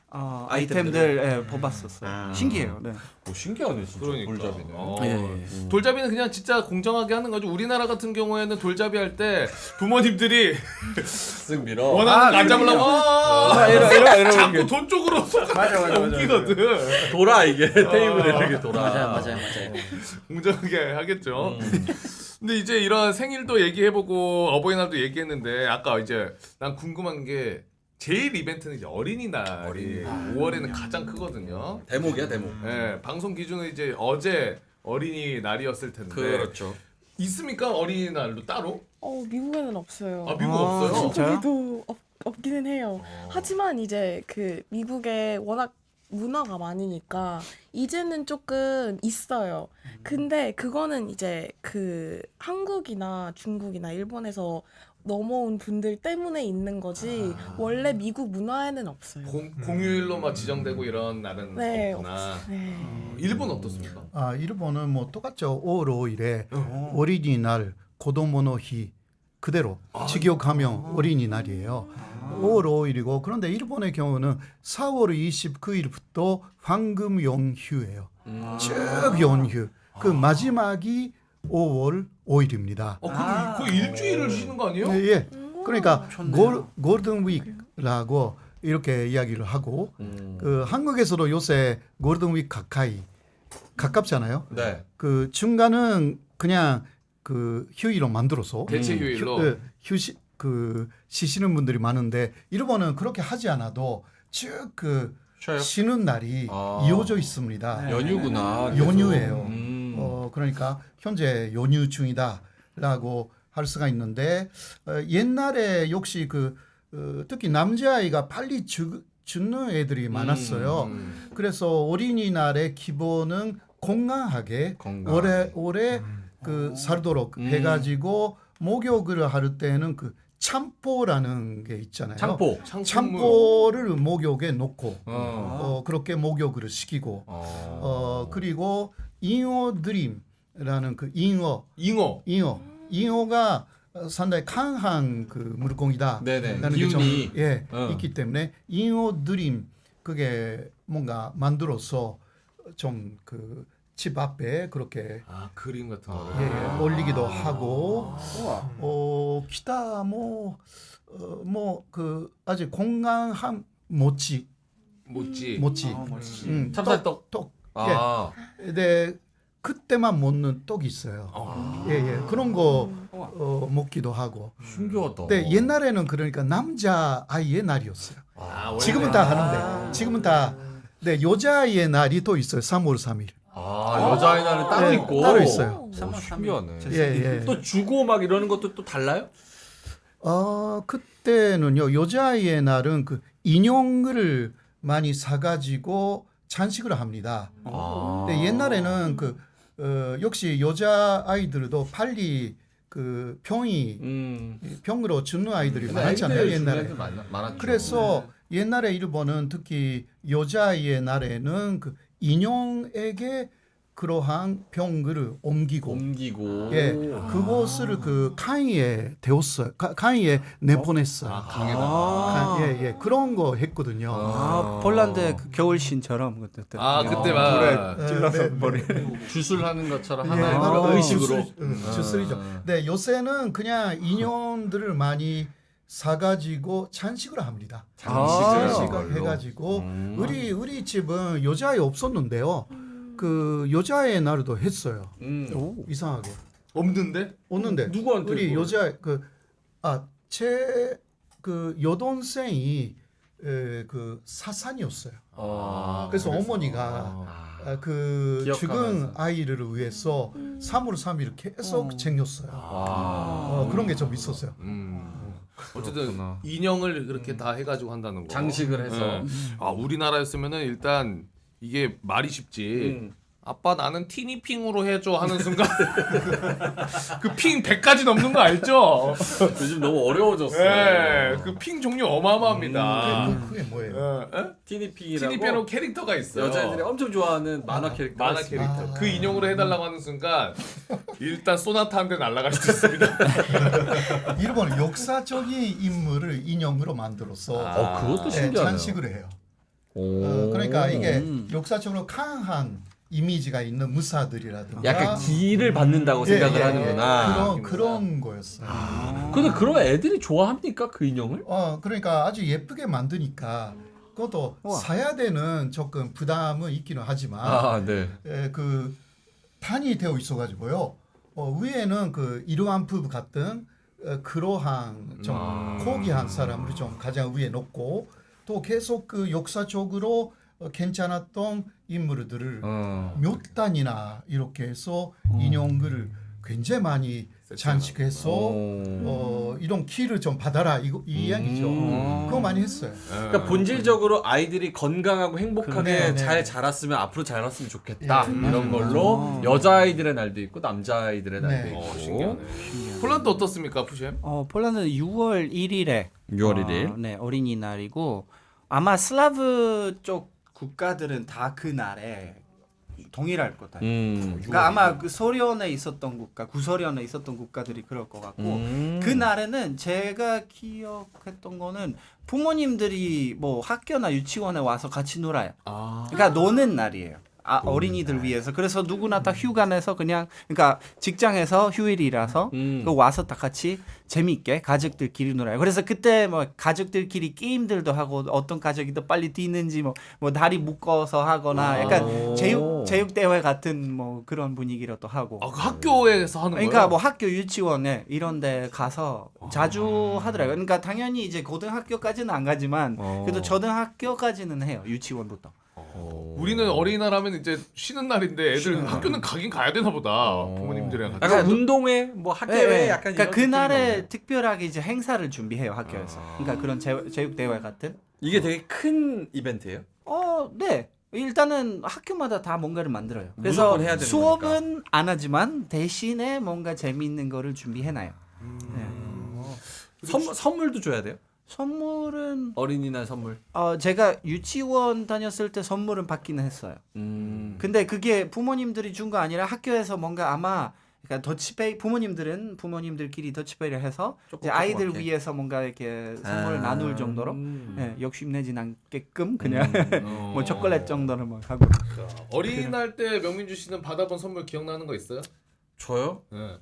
아이템들 뽑았었어요. 신기해요. 네. 신기하네 진짜. 그러니까. 돌잡이네. 예. 돌잡이는 그냥 진짜 공정하게 하는 거죠. 우리나라 같은 경우에는 돌잡이 할 때 부모님들이 쓱 밀어. 원하는 안 잡으려고 이런 자꾸 돈 쪽으로 맞아. 옮기거든. 돌아 이게 테이블에 이렇게 돌아. 맞아요. 공정하게 하겠죠. 근데 이제 이런 생일도 얘기해보고 어버이날도 얘기했는데 아까 이제 난 궁금한 게 제일 이벤트는 이제 어린이날이 5월에는 가장 크거든요. 대목이야 대목. 네, 방송 기준은 이제 어제 어린이날이었을 텐데 그렇죠. 있습니까 어린이날도 따로? 미국에는 없어요. 아 미국 없어요? 진짜요? 저희도 없기는 해요. 하지만 이제 그 미국에 워낙 문화가 많으니까 이제는 조금 있어요. 근데 그거는 이제 그 한국이나 중국이나 일본에서 넘어온 분들 때문에 있는 거지 원래 미국 문화에는 없어요. 공휴일로만 지정되고 이런 날은 네, 없구나. 네. 일본 어떻습니까? 일본은 뭐 똑같죠. 5월 5일에 어린이날 고도모노히 그대로 직역하면 어린이날이에요. 5월 5일이고 그런데 일본의 경우는 4월 29일부터 황금 연휴예요. 쭉 연휴. 그 마지막이 5월 5일입니다. 그 일주일을 쉬는 거 아니에요? 예. 그러니까 골든 위크라고 이렇게 이야기를 하고 그 한국에서도 요새 골든 위크 가깝잖아요. 네. 그 중간은 그냥 그 휴일로 만들어서 대체 휴일로. 휴식 그 쉬시는 분들이 많은데 일본은 그렇게 하지 않아도 쭉 그 쉬어요? 쉬는 날이 이어져 있습니다. 연휴구나. 연휴예요. 그러니까 현재 연휴 중이다라고 할 수가 있는데 옛날에 역시 그 특히 남자아이가 빨리 죽는 애들이 많았어요. 그래서 어린이날의 기본은 건강하게 오래 그 살도록 해가지고 목욕을 할 때는 그 참포라는 게 있잖아요. 참포를 목욕에 놓고 그렇게 목욕을 시키고 그리고 잉어드림이라는 그 잉어가 상당히 강한 그 물고기다. 네네. 라는 게 좀 기운이. 있기 때문에 잉어드림 그게 뭔가 만들어서 좀 그 집 앞에 그렇게 그림 같은 거. 올리기도 하고 기타 뭐 그 아주 건강한 모찌. 찹쌀떡. 떡. 아. 네, 그때만 먹는 떡이 있어요. 그런 거 먹기도 하고. 신기하다. 근데 옛날에는 그러니까 남자 아이의 날이었어요. 지금은 다 하는데 지금은 다 네, 여자아이의 날이 또 있어요. 3월 3일. 여자아이 날은 따로 있고. 따로 있어요. 신기하네. 또 주고 막 이러는 것도 또 달라요? 그때는요. 여자아이의 날은 그 인형을 많이 사가지고 잔식을 합니다. 근데 옛날에는 그 역시 여자 아이들도 빨리 그 병으로 죽는 아이들이 많았잖아요. 옛날에. 그래서 옛날에 일본은 특히 여자아이의 날에는 그 인형에게 그러한 병을 옮기고 그것을 그 강의에 되었어요. 강의에 내보냈어요. 그런 거 했거든요. 폴란드의 그 겨울신처럼 그때 그때 막 찔러서 머리 주술하는 것처럼 바로 하나의 의식으로. 주술이죠. 네, 요새는 그냥 인형들을 많이 사가지고 잔식을 합니다. 잔식을 해가지고 우리 집은 여자아이 없었는데요. 그 여자의 날도 했어요. 이상하게 없는데? 없는데 누구한테 우리 그걸? 여자 제 그 여동생이 그 사산이었어요. 그래서 어머니가 그 기억하면서. 죽은 아이를 위해서 3월 3일 계속 챙겼어요. 그런 게 좀 있었어요. 어쨌든 그렇구나. 인형을 그렇게 다 해가지고 한다는 거. 장식을 해서. 네. 우리나라였으면은 일단 이게 말이 쉽지. 아빠 나는 티니핑으로 해줘 하는 순간 그 핑 100가지 넘는 거 알죠? 요즘 너무 어려워졌어. 네, 그 핑 종류 어마어마합니다. 그게 뭐예요? 티니핑이라고 티니핑으로 캐릭터가 있어요. 여자애들이 엄청 좋아하는 만화 캐릭터. 만화 캐릭터. 그 인형으로 해달라고 하는 순간 일단 소나타 한 대 날아갈 수도 있습니다. 일본은 역사적인 인물을 인형으로 만들어서 그것도 신기하네요. 장식을 해요. 그러니까 이게 역사적으로 강한 이미지가 있는 무사들이라든가 약간 기를 받는다고 생각을 하는구나. 그런 거였어요. 근데 그런 애들이 좋아합니까 그 인형을? 그러니까 아주 예쁘게 만드니까 그것도 사야 되는 조금 부담은 있기는 하지만 네. 그 단이 되어 있어가지고요. 위에는 그 이르완프 같은 그러한 좀 고귀한 사람을 좀 가장 위에 놓고 또 계속 그 역사적으로 괜찮았던 인물들을 몇 단이나 이렇게 해서 인형들을 굉장히 많이 장식해서 이런 키를 좀 받아라 이 이야기죠. 그거 많이 했어요. 그러니까 본질적으로 아이들이 건강하고 행복하게 네. 잘 자랐으면 앞으로 자랐으면 좋겠다 이런 걸로 여자아이들의 날도 있고 남자아이들의 날도 네. 있고. 신기하네. 폴란드 어떻습니까, 푸셴? 폴란드는 6월 1일에 6월 1일. 네, 어린이날이고 아마 슬라브 쪽 국가들은 다 그 날에 동일할 것 같아요. 그러니까 아마 그 소련에 있었던 국가, 구소련에 있었던 국가들이 그럴 것 같고 그 날에는 제가 기억했던 거는 부모님들이 뭐 학교나 유치원에 와서 같이 놀아요. 그러니까 노는 날이에요. 어린이들 위해서. 그래서 누구나 다 휴가 내서 그냥 그러니까 직장에서 휴일이라서 그 와서 다 같이 재밌게 가족들끼리 놀아요. 그래서 그때 뭐 가족들끼리 게임들도 하고 어떤 가족이 더 빨리 뛰는지 뭐 다리 묶어서 하거나 약간 체육 대회 같은 뭐 그런 분위기로 또 하고. 그 학교에서 하는 거예요? 그러니까 뭐 학교 유치원에 이런 데 가서 자주 하더라고요. 그러니까 당연히 이제 고등학교까지는 안 가지만 그래도 초등학교까지는 해요. 유치원부터. 우리는 어린이날하면 이제 쉬는 날인데 애들 학교는 가긴 가야 되나 보다. 부모님들이랑 같이. 약간 운동회, 뭐 학예회 약간 그러니까 이런 그날에 느낌이네. 특별하게 이제 행사를 준비해요 학교에서. 그러니까 그런 체육 대회 같은. 이게 되게 큰 이벤트예요? 네. 일단은 학교마다 다 뭔가를 만들어요. 그래서 무조건 해야 되는 수업은 안 하지만 대신에 뭔가 재미있는 거를 준비해놔요. 선물도 줘야 돼요? 선물은 어린이날 선물. 제가 유치원 다녔을 때 선물은 받기는 했어요. 근데 그게 부모님들이 준 거 아니라 학교에서 뭔가 아마 그러니까 더치페이 부모님들은 부모님들끼리 더치페이를 해서 이제 아이들 조그맣게. 위해서 뭔가 이렇게 선물을 나눌 정도로 욕심내진 않게끔 그냥 뭐 초콜릿 정도는 뭐 하고. 어린이날 때 명민주 씨는 받아본 선물 기억나는 거 있어요? 저요? 네.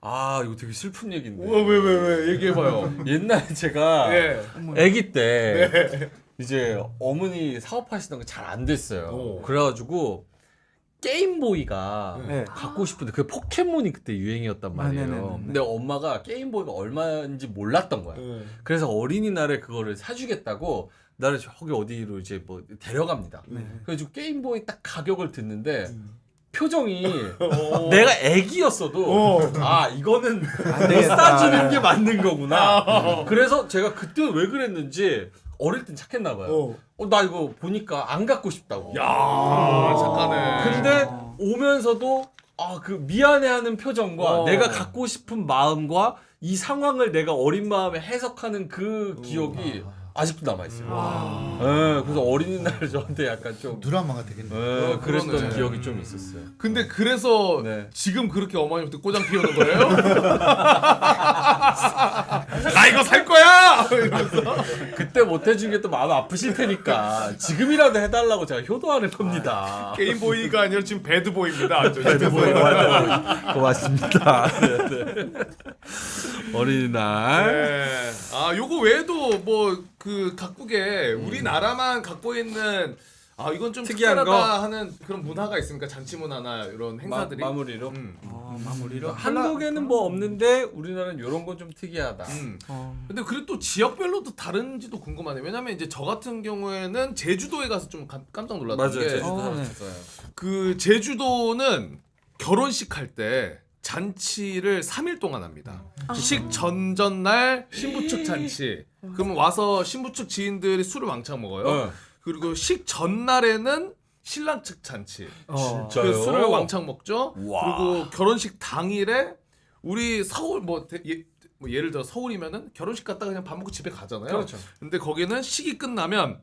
이거 되게 슬픈 얘기인데. 왜 얘기해봐요. 옛날에 제가 예. 아기 때 이제 어머니 사업하시던 게 잘 안 됐어요. 그래가지고 게임보이가 네. 갖고 싶은데 그 포켓몬이 그때 유행이었단 말이에요. 네네네. 근데 엄마가 게임보이가 얼마인지 몰랐던 거야. 그래서 어린이날에 그거를 사주겠다고 나를 저기 어디로 이제 뭐 데려갑니다. 그래가지고 게임보이 딱 가격을 듣는데 표정이 내가 애기였어도 이거는 못 사주는 게 맞는 거구나. 그래서 제가 그때 왜 그랬는지 어릴 땐 착했나 봐요. 나 이거 보니까 안 갖고 싶다고. 야, 착하네. 근데 오면서도 그 미안해하는 표정과 내가 갖고 싶은 마음과 이 상황을 내가 어린 마음에 해석하는 그 기억이 아직도 남아있어요. 그래서 어린이날 저한테 약간 좀 드라마가 되겠네. 그랬던 그러네. 기억이 좀 있었어요. 근데 그래서 네. 지금 그렇게 어머니부터 꼬장 피우는 거예요? 나 이거 살 거야! 이러면서. 그때 못 해준 게 또 마음 아프실 테니까 지금이라도 해달라고 제가 효도하는 겁니다. 게임보이가 아니라 지금 배드보이입니다. 고맙습니다. 어린이날. 네. 요거 외에도 뭐 그 각국에 우리나라만 갖고 있는 아 이건 좀 특이한 특별하다 하는 그런 문화가 있습니까? 잔치 문화나 이런 행사들이. 마무리로. 마무리로 한국에는 뭐 없는데 우리나라는 이런 건 좀 특이하다. 근데 그리고 또 지역별로도 다른지도 궁금하네요. 왜냐면 이제 저 같은 경우에는 제주도에 가서 좀 깜짝 놀랐던 맞아요. 게 제주도 네. 갔어요. 그 제주도는 결혼식 할 때 잔치를 3일 동안 합니다. 식 전전날 신부 측 잔치. 그러면 와서 신부 측 지인들이 술을 왕창 먹어요. 그리고 식 전날에는 신랑 측 잔치. 진짜요? 그 술을 왕창 먹죠. 와. 그리고 결혼식 당일에 우리 서울 뭐 예를 들어 서울이면은 결혼식 갔다가 그냥 밥 먹고 집에 가잖아요. 그렇죠. 근데 거기는 식이 끝나면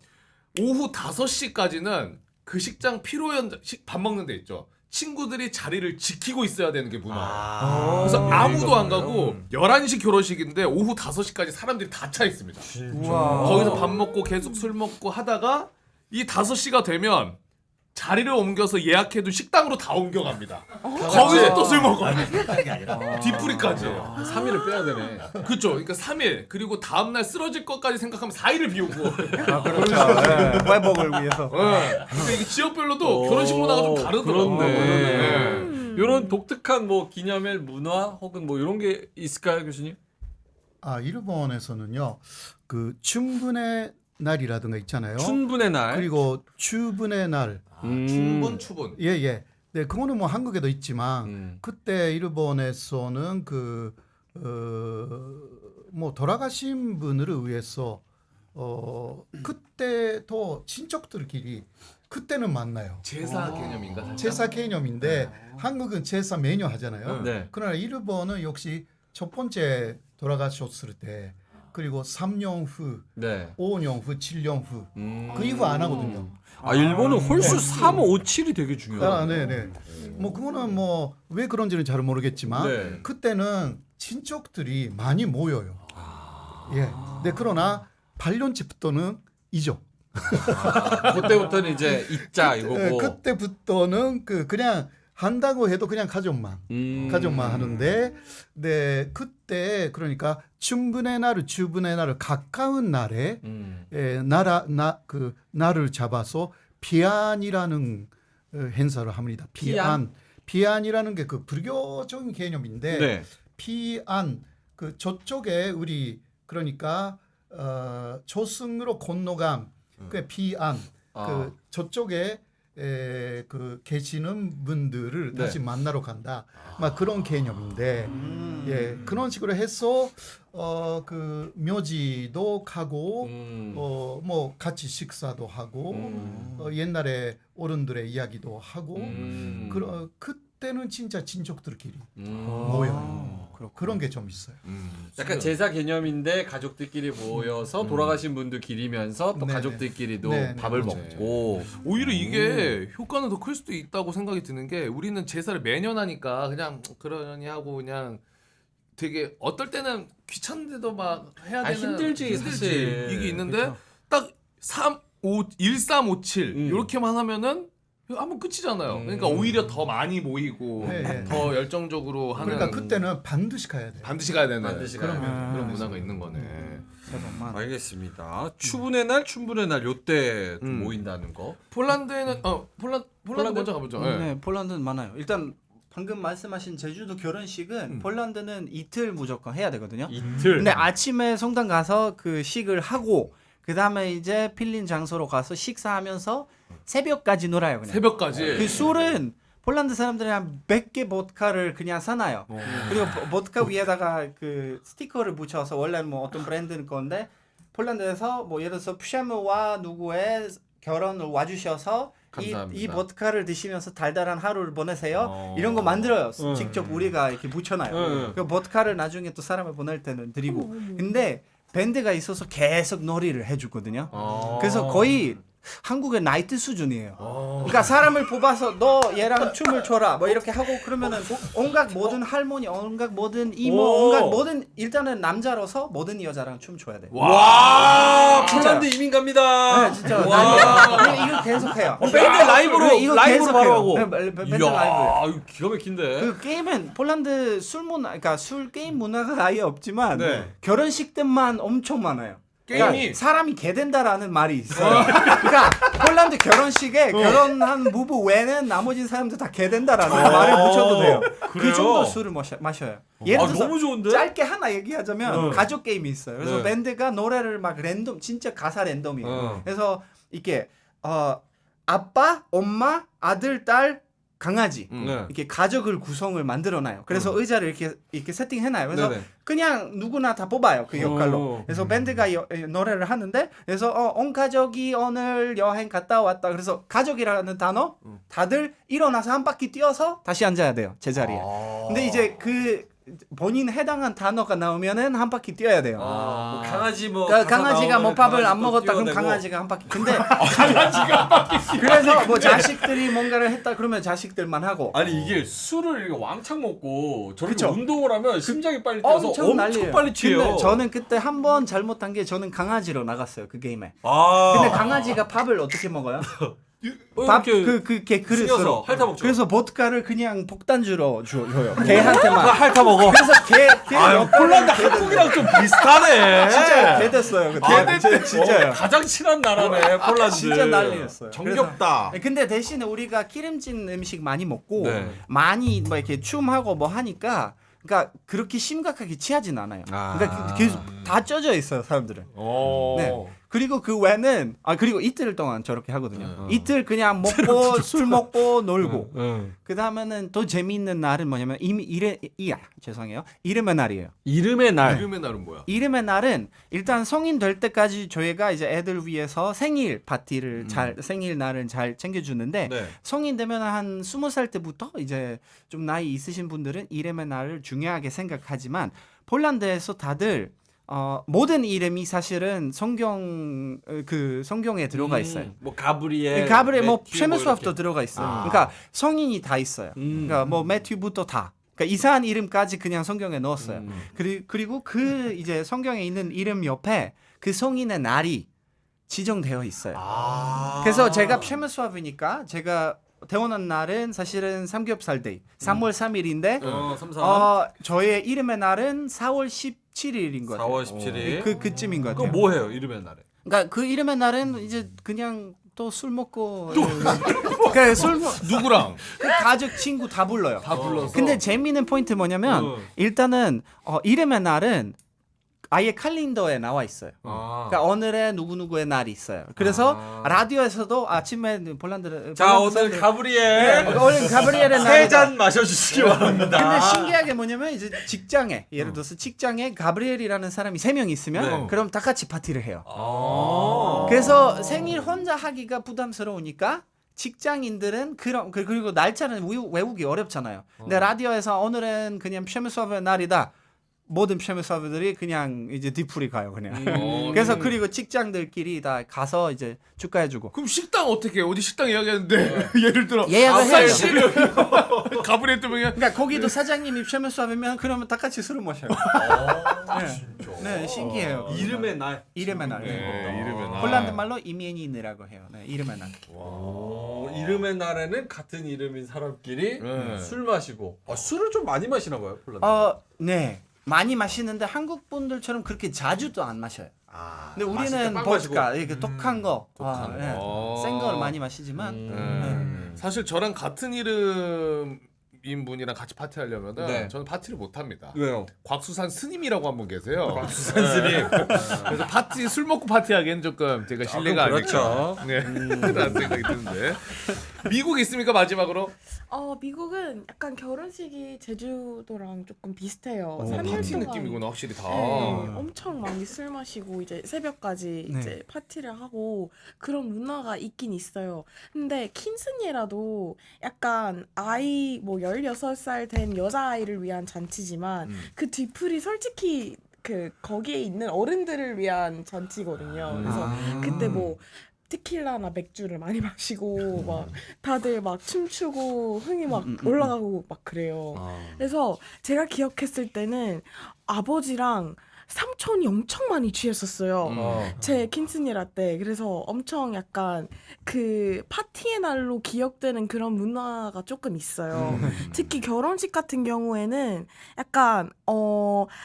오후 5시까지는 그 식장 피로연 밥 먹는 데 있죠. 친구들이 자리를 지키고 있어야 되는 게 문화예요. 그래서 아무도 안 가고 11시 결혼식인데 오후 5시까지 사람들이 다 차 있습니다. 우와. 거기서 밥 먹고 계속 술 먹고 하다가 이 5시가 되면 자리를 옮겨서 예약해둔 식당으로 다 옮겨갑니다. 거기서 또 술 먹어요. 뒤풀이까지. 3일을 빼야 되네. 그렇죠. 그러니까 3일 그리고 다음날 쓰러질 것까지 생각하면 4일을 비우고. 그렇죠. 회복을 위해서. 그러니까 이게 지역별로도 결혼식 문화가 좀 다르더라고요. 그렇네. 이런 독특한 뭐 기념일 문화 혹은 뭐 이런 게 있을까요, 교수님? 아 일본에서는요 그 춘분의 날이라든가 있잖아요. 춘분의 날. 그리고 추분의 날. 추분. 예. 네, 그거는 뭐 한국에도 있지만 그때 일본에서는 뭐 돌아가신 분을 위해서 그때도 친척들끼리 그때는 만나요. 제사 개념인가? 살짝? 제사 개념인데 한국은 제사 매년 하잖아요. 네. 그러나 일본은 역시 첫 번째 돌아가셨을 때 그리고 3년 후, 네. 5년 후, 7년 후 그 이후 안 하거든요. 아 일본은 홀수 3, 5, 7이 되게 중요해요. 아, 네네. 뭐 그거는 뭐 왜 그런지는 잘 모르겠지만 네. 그때는 친척들이 많이 모여요. 예. 네 그러나 8년째부터는 이죠. 그때부터는 이제 잊자 이거고. 그때부터는 그냥 한다고 해도 그냥 가족만 하는데, 네 그때 그러니까 춘분의 날, 주분의 날 가까운 날에 날을 잡아서 피안이라는 행사를 합니다. 피안이라는 게 그 불교적인 개념인데 네. 피안 그 저쪽에 우리 그러니까 조승으로 건너간 그 피안 그 저쪽에 그 계시는 분들을 네. 다시 만나러 간다. 막 그런 개념인데 예 그런 식으로 해서 그 묘지도 가고 뭐 같이 식사도 하고 옛날에 어른들의 이야기도 하고 그때는 진짜 친척들끼리 모여요. 그런 게 좀 있어요. 약간 제사 개념인데 가족들끼리 모여서 돌아가신 분들 기리면서 또 네네. 가족들끼리도 네네. 밥을 맞아요. 먹고. 오히려 이게 효과는 더 클 수도 있다고 생각이 드는 게 우리는 제사를 매년 하니까 그냥 그러니 하고 그냥 되게 어떨 때는 귀찮은데도 막 해야 되는 힘들지, 사실. 이게 있는데 딱 1357 이렇게만 하면은 한번 끝이잖아요. 그러니까 오히려 더 많이 모이고 네. 더 열정적으로 하는 그러니까 그때는 반드시 가야 돼요. 반드시 가야 되는 반드시 그런, 가야 그런 문화가 있는 거네. 알겠습니다. 추분의 날, 춘분의 날 요때 모인다는 거. 폴란드에는 폴란드 먼저 가보죠. 네. 네, 폴란드는 많아요. 일단 방금 말씀하신 제주도 결혼식은 폴란드는 이틀 무조건 해야 되거든요. 이틀. 근데 아침에 성당 가서 그 식을 하고 그 다음에 이제 필린 장소로 가서 식사하면서 새벽까지 놀아요. 그냥. 새벽까지. 그 술은 폴란드 사람들이 한 100개 보드카를 그냥 사놔요. 그리고 보드카 위에다가 그 스티커를 붙여서 원래는 뭐 어떤 브랜드는 건데 폴란드에서 뭐 예를 들어서 푸샤무와 누구의 결혼을 와주셔서 이 보드카를 드시면서 달달한 하루를 보내세요. 이런 거 만들어요. 직접 우리가 이렇게 붙여놔요. 그 보드카를 나중에 또 사람을 보낼 때는 드리고. 근데 밴드가 있어서 계속 놀이를 해주거든요. 그래서 거의 한국의 나이트 수준이에요. 그러니까 사람을 뽑아서 너 얘랑 춤을 춰라 뭐 이렇게 하고 그러면은 온갖 모든 할머니, 온갖 모든 이모, 온갖 모든 일단은 남자로서 모든 여자랑 춤 춰야 돼. 와, 진짜요. 폴란드 이민 갑니다. 네, 진짜. 와. 이거 계속해요. 밴드 라이브로 이거 라이브로 바로 하고. 네, 밴드 이야, 라이브예요. 이거 기가 막힌데. 그 게임은 폴란드 술 문화, 그러니까 술 게임 문화가 아예 없지만 네. 결혼식 때만 엄청 많아요. 게임이 사람이 개된다라는 말이 있어요. 그러니까 폴란드 결혼식에 결혼한 부부 외에는 나머지 사람들 다 개된다라는 말을 붙여도 돼요. 그 그래요? 정도 술을 마셔요. 예를 들어서 너무 좋은데? 짧게 하나 얘기하자면 가족 게임이 있어요. 그래서 네. 밴드가 노래를 막 랜덤, 진짜 가사 랜덤이에요. 그래서 이렇게 아빠, 엄마, 아들, 딸, 강아지 네. 이렇게 가족을 구성을 만들어놔요. 그래서 의자를 이렇게 세팅해놔요. 그래서 네네. 그냥 누구나 다 뽑아요 그 역할로. 오. 그래서 밴드가 노래를 하는데 그래서 온 가족이 오늘 여행 갔다 왔다. 그래서 가족이라는 단어 다들 일어나서 한 바퀴 뛰어서 다시 앉아야 돼요 제자리에. 근데 이제 그 본인 해당한 단어가 나오면은 한 바퀴 뛰어야 돼요. 뭐 강아지 뭐 그러니까 가사 강아지가 뭐 나오면은 밥을 안 강아지 또 먹었다 그럼 뛰어내고. 강아지가 한 바퀴. 근데 강아지가 한 바퀴. 그래서 뭐 자식들이 뭔가를 했다 그러면 자식들만 하고. 아니 이게 술을 이렇게 왕창 먹고 저렇게 그쵸. 운동을 하면 심장이 빨리 뛰어서 엄청 엄청 난리예요. 빨리 취해요. 근데 저는 그때 한 번 잘못한 게 저는 강아지로 나갔어요 그 게임에. 아. 근데 강아지가 밥을 어떻게 먹어요? 밥 개 그릇으로. 숙여서 핥아먹죠. 그래서 보드카를 그냥 복단주로 줘요. 개한테만. 핥아 먹어. 그래서 개 아유 폴란드 한국이랑 좀 비슷하네. 진짜 개 됐어요. 그때. 진짜요. 가장 친한 나라네 폴란드. 진짜 난리였어요. 정겹다. 근데 대신에 우리가 기름진 음식 많이 먹고 네. 많이 뭐 이렇게 춤하고 뭐 하니까 그러니까 그렇게 심각하게 취하진 않아요. 그러니까 계속 다 쪄져 있어요 사람들은. 네. 그리고 그 외는 그리고 이틀 동안 저렇게 하거든요. 이틀 그냥 먹고 술 먹고 놀고. 그 다음에는 더 재미있는 날은 뭐냐면 죄송해요. 이름의 날이에요. 이름의 날. 이름의 날은 뭐야? 이름의 날은 일단 성인 될 때까지 저희가 이제 애들 위해서 생일 파티를 생일 날은 잘 챙겨주는데 네. 성인 되면 한 20살 때부터 이제 좀 나이 있으신 분들은 이름의 날을 중요하게 생각하지만 폴란드에서 다들 모든 이름이 사실은 성경에 들어가 있어요. 뭐 가브리엘, 뭐 매튜 쉐메스와프도 이렇게. 들어가 있어요. 그러니까 성인이 다 있어요. 그러니까 뭐 매튜부터 다. 그러니까 이상한 이름까지 그냥 성경에 넣었어요. 그리고 그 이제 성경에 있는 이름 옆에 그 성인의 날이 지정되어 있어요. 그래서 제가 쉐메스와프니까 제가 태어난 날은 사실은 삼겹살 데이 3월 3일인데 3 저의 이름의 날은 4월 17일인 것 같아요. 4월 17일. 그쯤인 것 같아요. 그럼 뭐 해요 이름의 날에? 그러니까 그 이름의 날은 이제 그냥 또 술 먹고 그러니까 누구랑? 그 가족 친구 다 불러요. 다 불러서. 근데 재미있는 포인트 뭐냐면 일단은 이름의 날은 아예 칼린더에 나와 있어요. 그러니까 오늘의 누구누구의 날이 있어요. 그래서 라디오에서도 아침에 폴란드 자 오늘 가브리엘 오늘 가브리엘의 날. 세 잔 마셔주시기 바랍니다. 근데 신기하게 뭐냐면 이제 직장에 예를 들어서 직장에 가브리엘이라는 사람이 3명 있으면 그럼 다 같이 파티를 해요. 그래서 생일 혼자 하기가 부담스러우니까 직장인들은 그리고 날짜는 외우기 어렵잖아요. 근데 라디오에서 오늘은 그냥 쉐메스와프의 날이다. 모든 쉐메스와프들이 그냥 이제 뒤풀이 가요 그냥. 그래서 그리고 직장들끼리 다 가서 이제 축하해주고. 그럼 식당 어떻게 해? 어디 식당 예약했는데 예를 들어 예약을 해요. 가브리엘 뜨면 그러니까 거기도 사장님이 쉐메스와프면 그러면 다 같이 술을 마셔요. 네, 신기해요. 이름의 날. 이름의 날. 이름의 날. 폴란드 말로 이미엔이라고 해요. 네, 이름의 날. 이름의 날에는 같은 이름인 사람끼리 네. 술 마시고 술을 좀 많이 마시나 봐요 폴란드. 네. 많이 마시는데 한국 분들처럼 그렇게 자주도 안 마셔요. 근데 마실 때 우리는 빵 보드카 이렇게 독한 거, 독한 네. 거. 센 거를 많이 마시지만 사실 저랑 같은 이름인 분이랑 같이 파티하려면은 네. 저는 파티를 못 합니다. 왜요? 곽수산 스님이라고 한 분 계세요. 곽수산 스님. 그래서 술 먹고 파티하기엔 조금 제가 신뢰가 안 그렇죠. 될까. 네. 라는 생각이 드는데. 미국 있습니까 마지막으로? 미국은 약간 결혼식이 제주도랑 조금 비슷해요. 3일 파티 동안 느낌이구나 확실히 다. 네, 엄청 많이 술 마시고 이제 새벽까지 네. 이제 파티를 하고 그런 문화가 있긴 있어요. 근데 킨스니라도 약간 아이 뭐 16살 된 여자아이를 위한 잔치지만 그 뒤풀이 솔직히 거기에 있는 어른들을 위한 잔치거든요. 그래서 그때 뭐 테킬라나 맥주를 많이 마시고 막 다들 막 춤추고 흥이 막 올라가고 막 그래요. 그래서 제가 기억했을 때는 아버지랑 삼촌이 엄청 많이 취했었어요. 제 킨스니라 때. 그래서 엄청 약간 그 파티의 날로 기억되는 그런 문화가 조금 있어요. 특히 결혼식 같은 경우에는 약간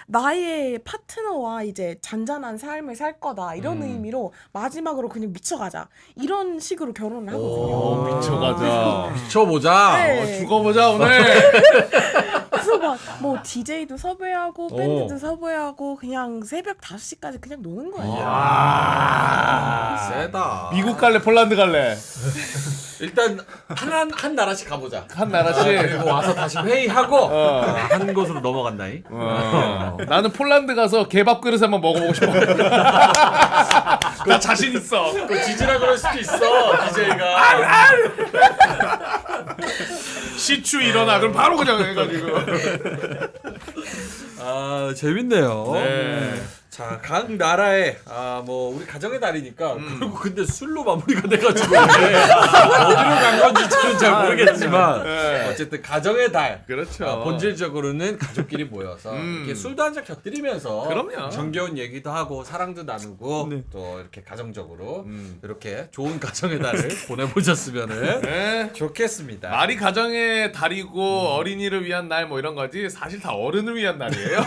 나의 파트너와 이제 잔잔한 삶을 살 거다 이런 의미로 마지막으로 그냥 미쳐가자 이런 식으로 결혼을 하거든요. 미쳐가자. 미쳐보자. 네. 죽어보자 오늘. 그래서 막 뭐 DJ도 섭외하고 밴드도 섭외하고 그냥 새벽 5시까지 그냥 노는 거예요. 세다. 미국 갈래, 폴란드 갈래. 일단 한 나라씩 가보자. 한 나라씩. 그리고 와서 다시 회의하고 한 곳으로 넘어간다이. 나는 폴란드 가서 개밥 그릇 한번 먹어보고 싶어. 나 자신 있어. 그 지지라 그럴 수도 있어. DJ가. 시추 일어나. 그럼 바로 그냥 해가지고. 아 재밌네요. 네. 자, 각 나라의 뭐 우리 가정의 달이니까 그리고 근데 술로 마무리가 돼가지고 어디로 간 건지 저는 잘 모르겠지만 네. 어쨌든 가정의 달. 그렇죠. 본질적으로는 가족끼리 모여서 이렇게 술도 한 잔 곁들이면서 그럼요. 정겨운 얘기도 하고 사랑도 나누고 또 이렇게 가정적으로 이렇게 좋은 가정의 달을 보내보셨으면은 네. 좋겠습니다. 말이 가정의 달이고 어린이를 위한 날 뭐 이런 거지 사실 다 어른을 위한 날이에요.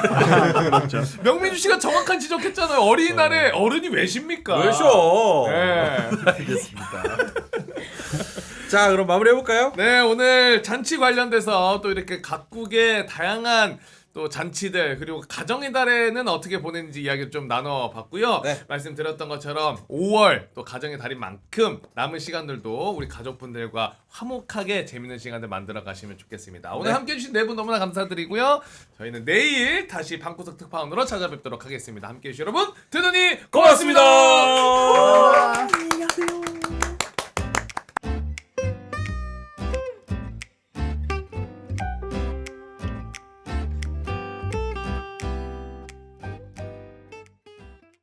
그렇죠. 명민주 씨가 정확한 지적했잖아요. 어린이날에 어른이 왜 쉽니까? 왜 쉬어? 네. 알겠습니다. 자, 그럼 마무리 해볼까요? 네, 오늘 잔치 관련돼서 또 이렇게 각국의 다양한 또 잔치들 그리고 가정의 달에는 어떻게 보내는지 이야기를 좀 나눠봤고요. 네. 말씀드렸던 것처럼 5월 또 가정의 달인 만큼 남은 시간들도 우리 가족분들과 화목하게 재밌는 시간들 만들어 가시면 좋겠습니다. 오늘 네. 함께해 주신 네 분 너무나 감사드리고요. 저희는 내일 다시 방구석 특파원으로 찾아뵙도록 하겠습니다. 함께해 주신 여러분 대단히 고맙습니다.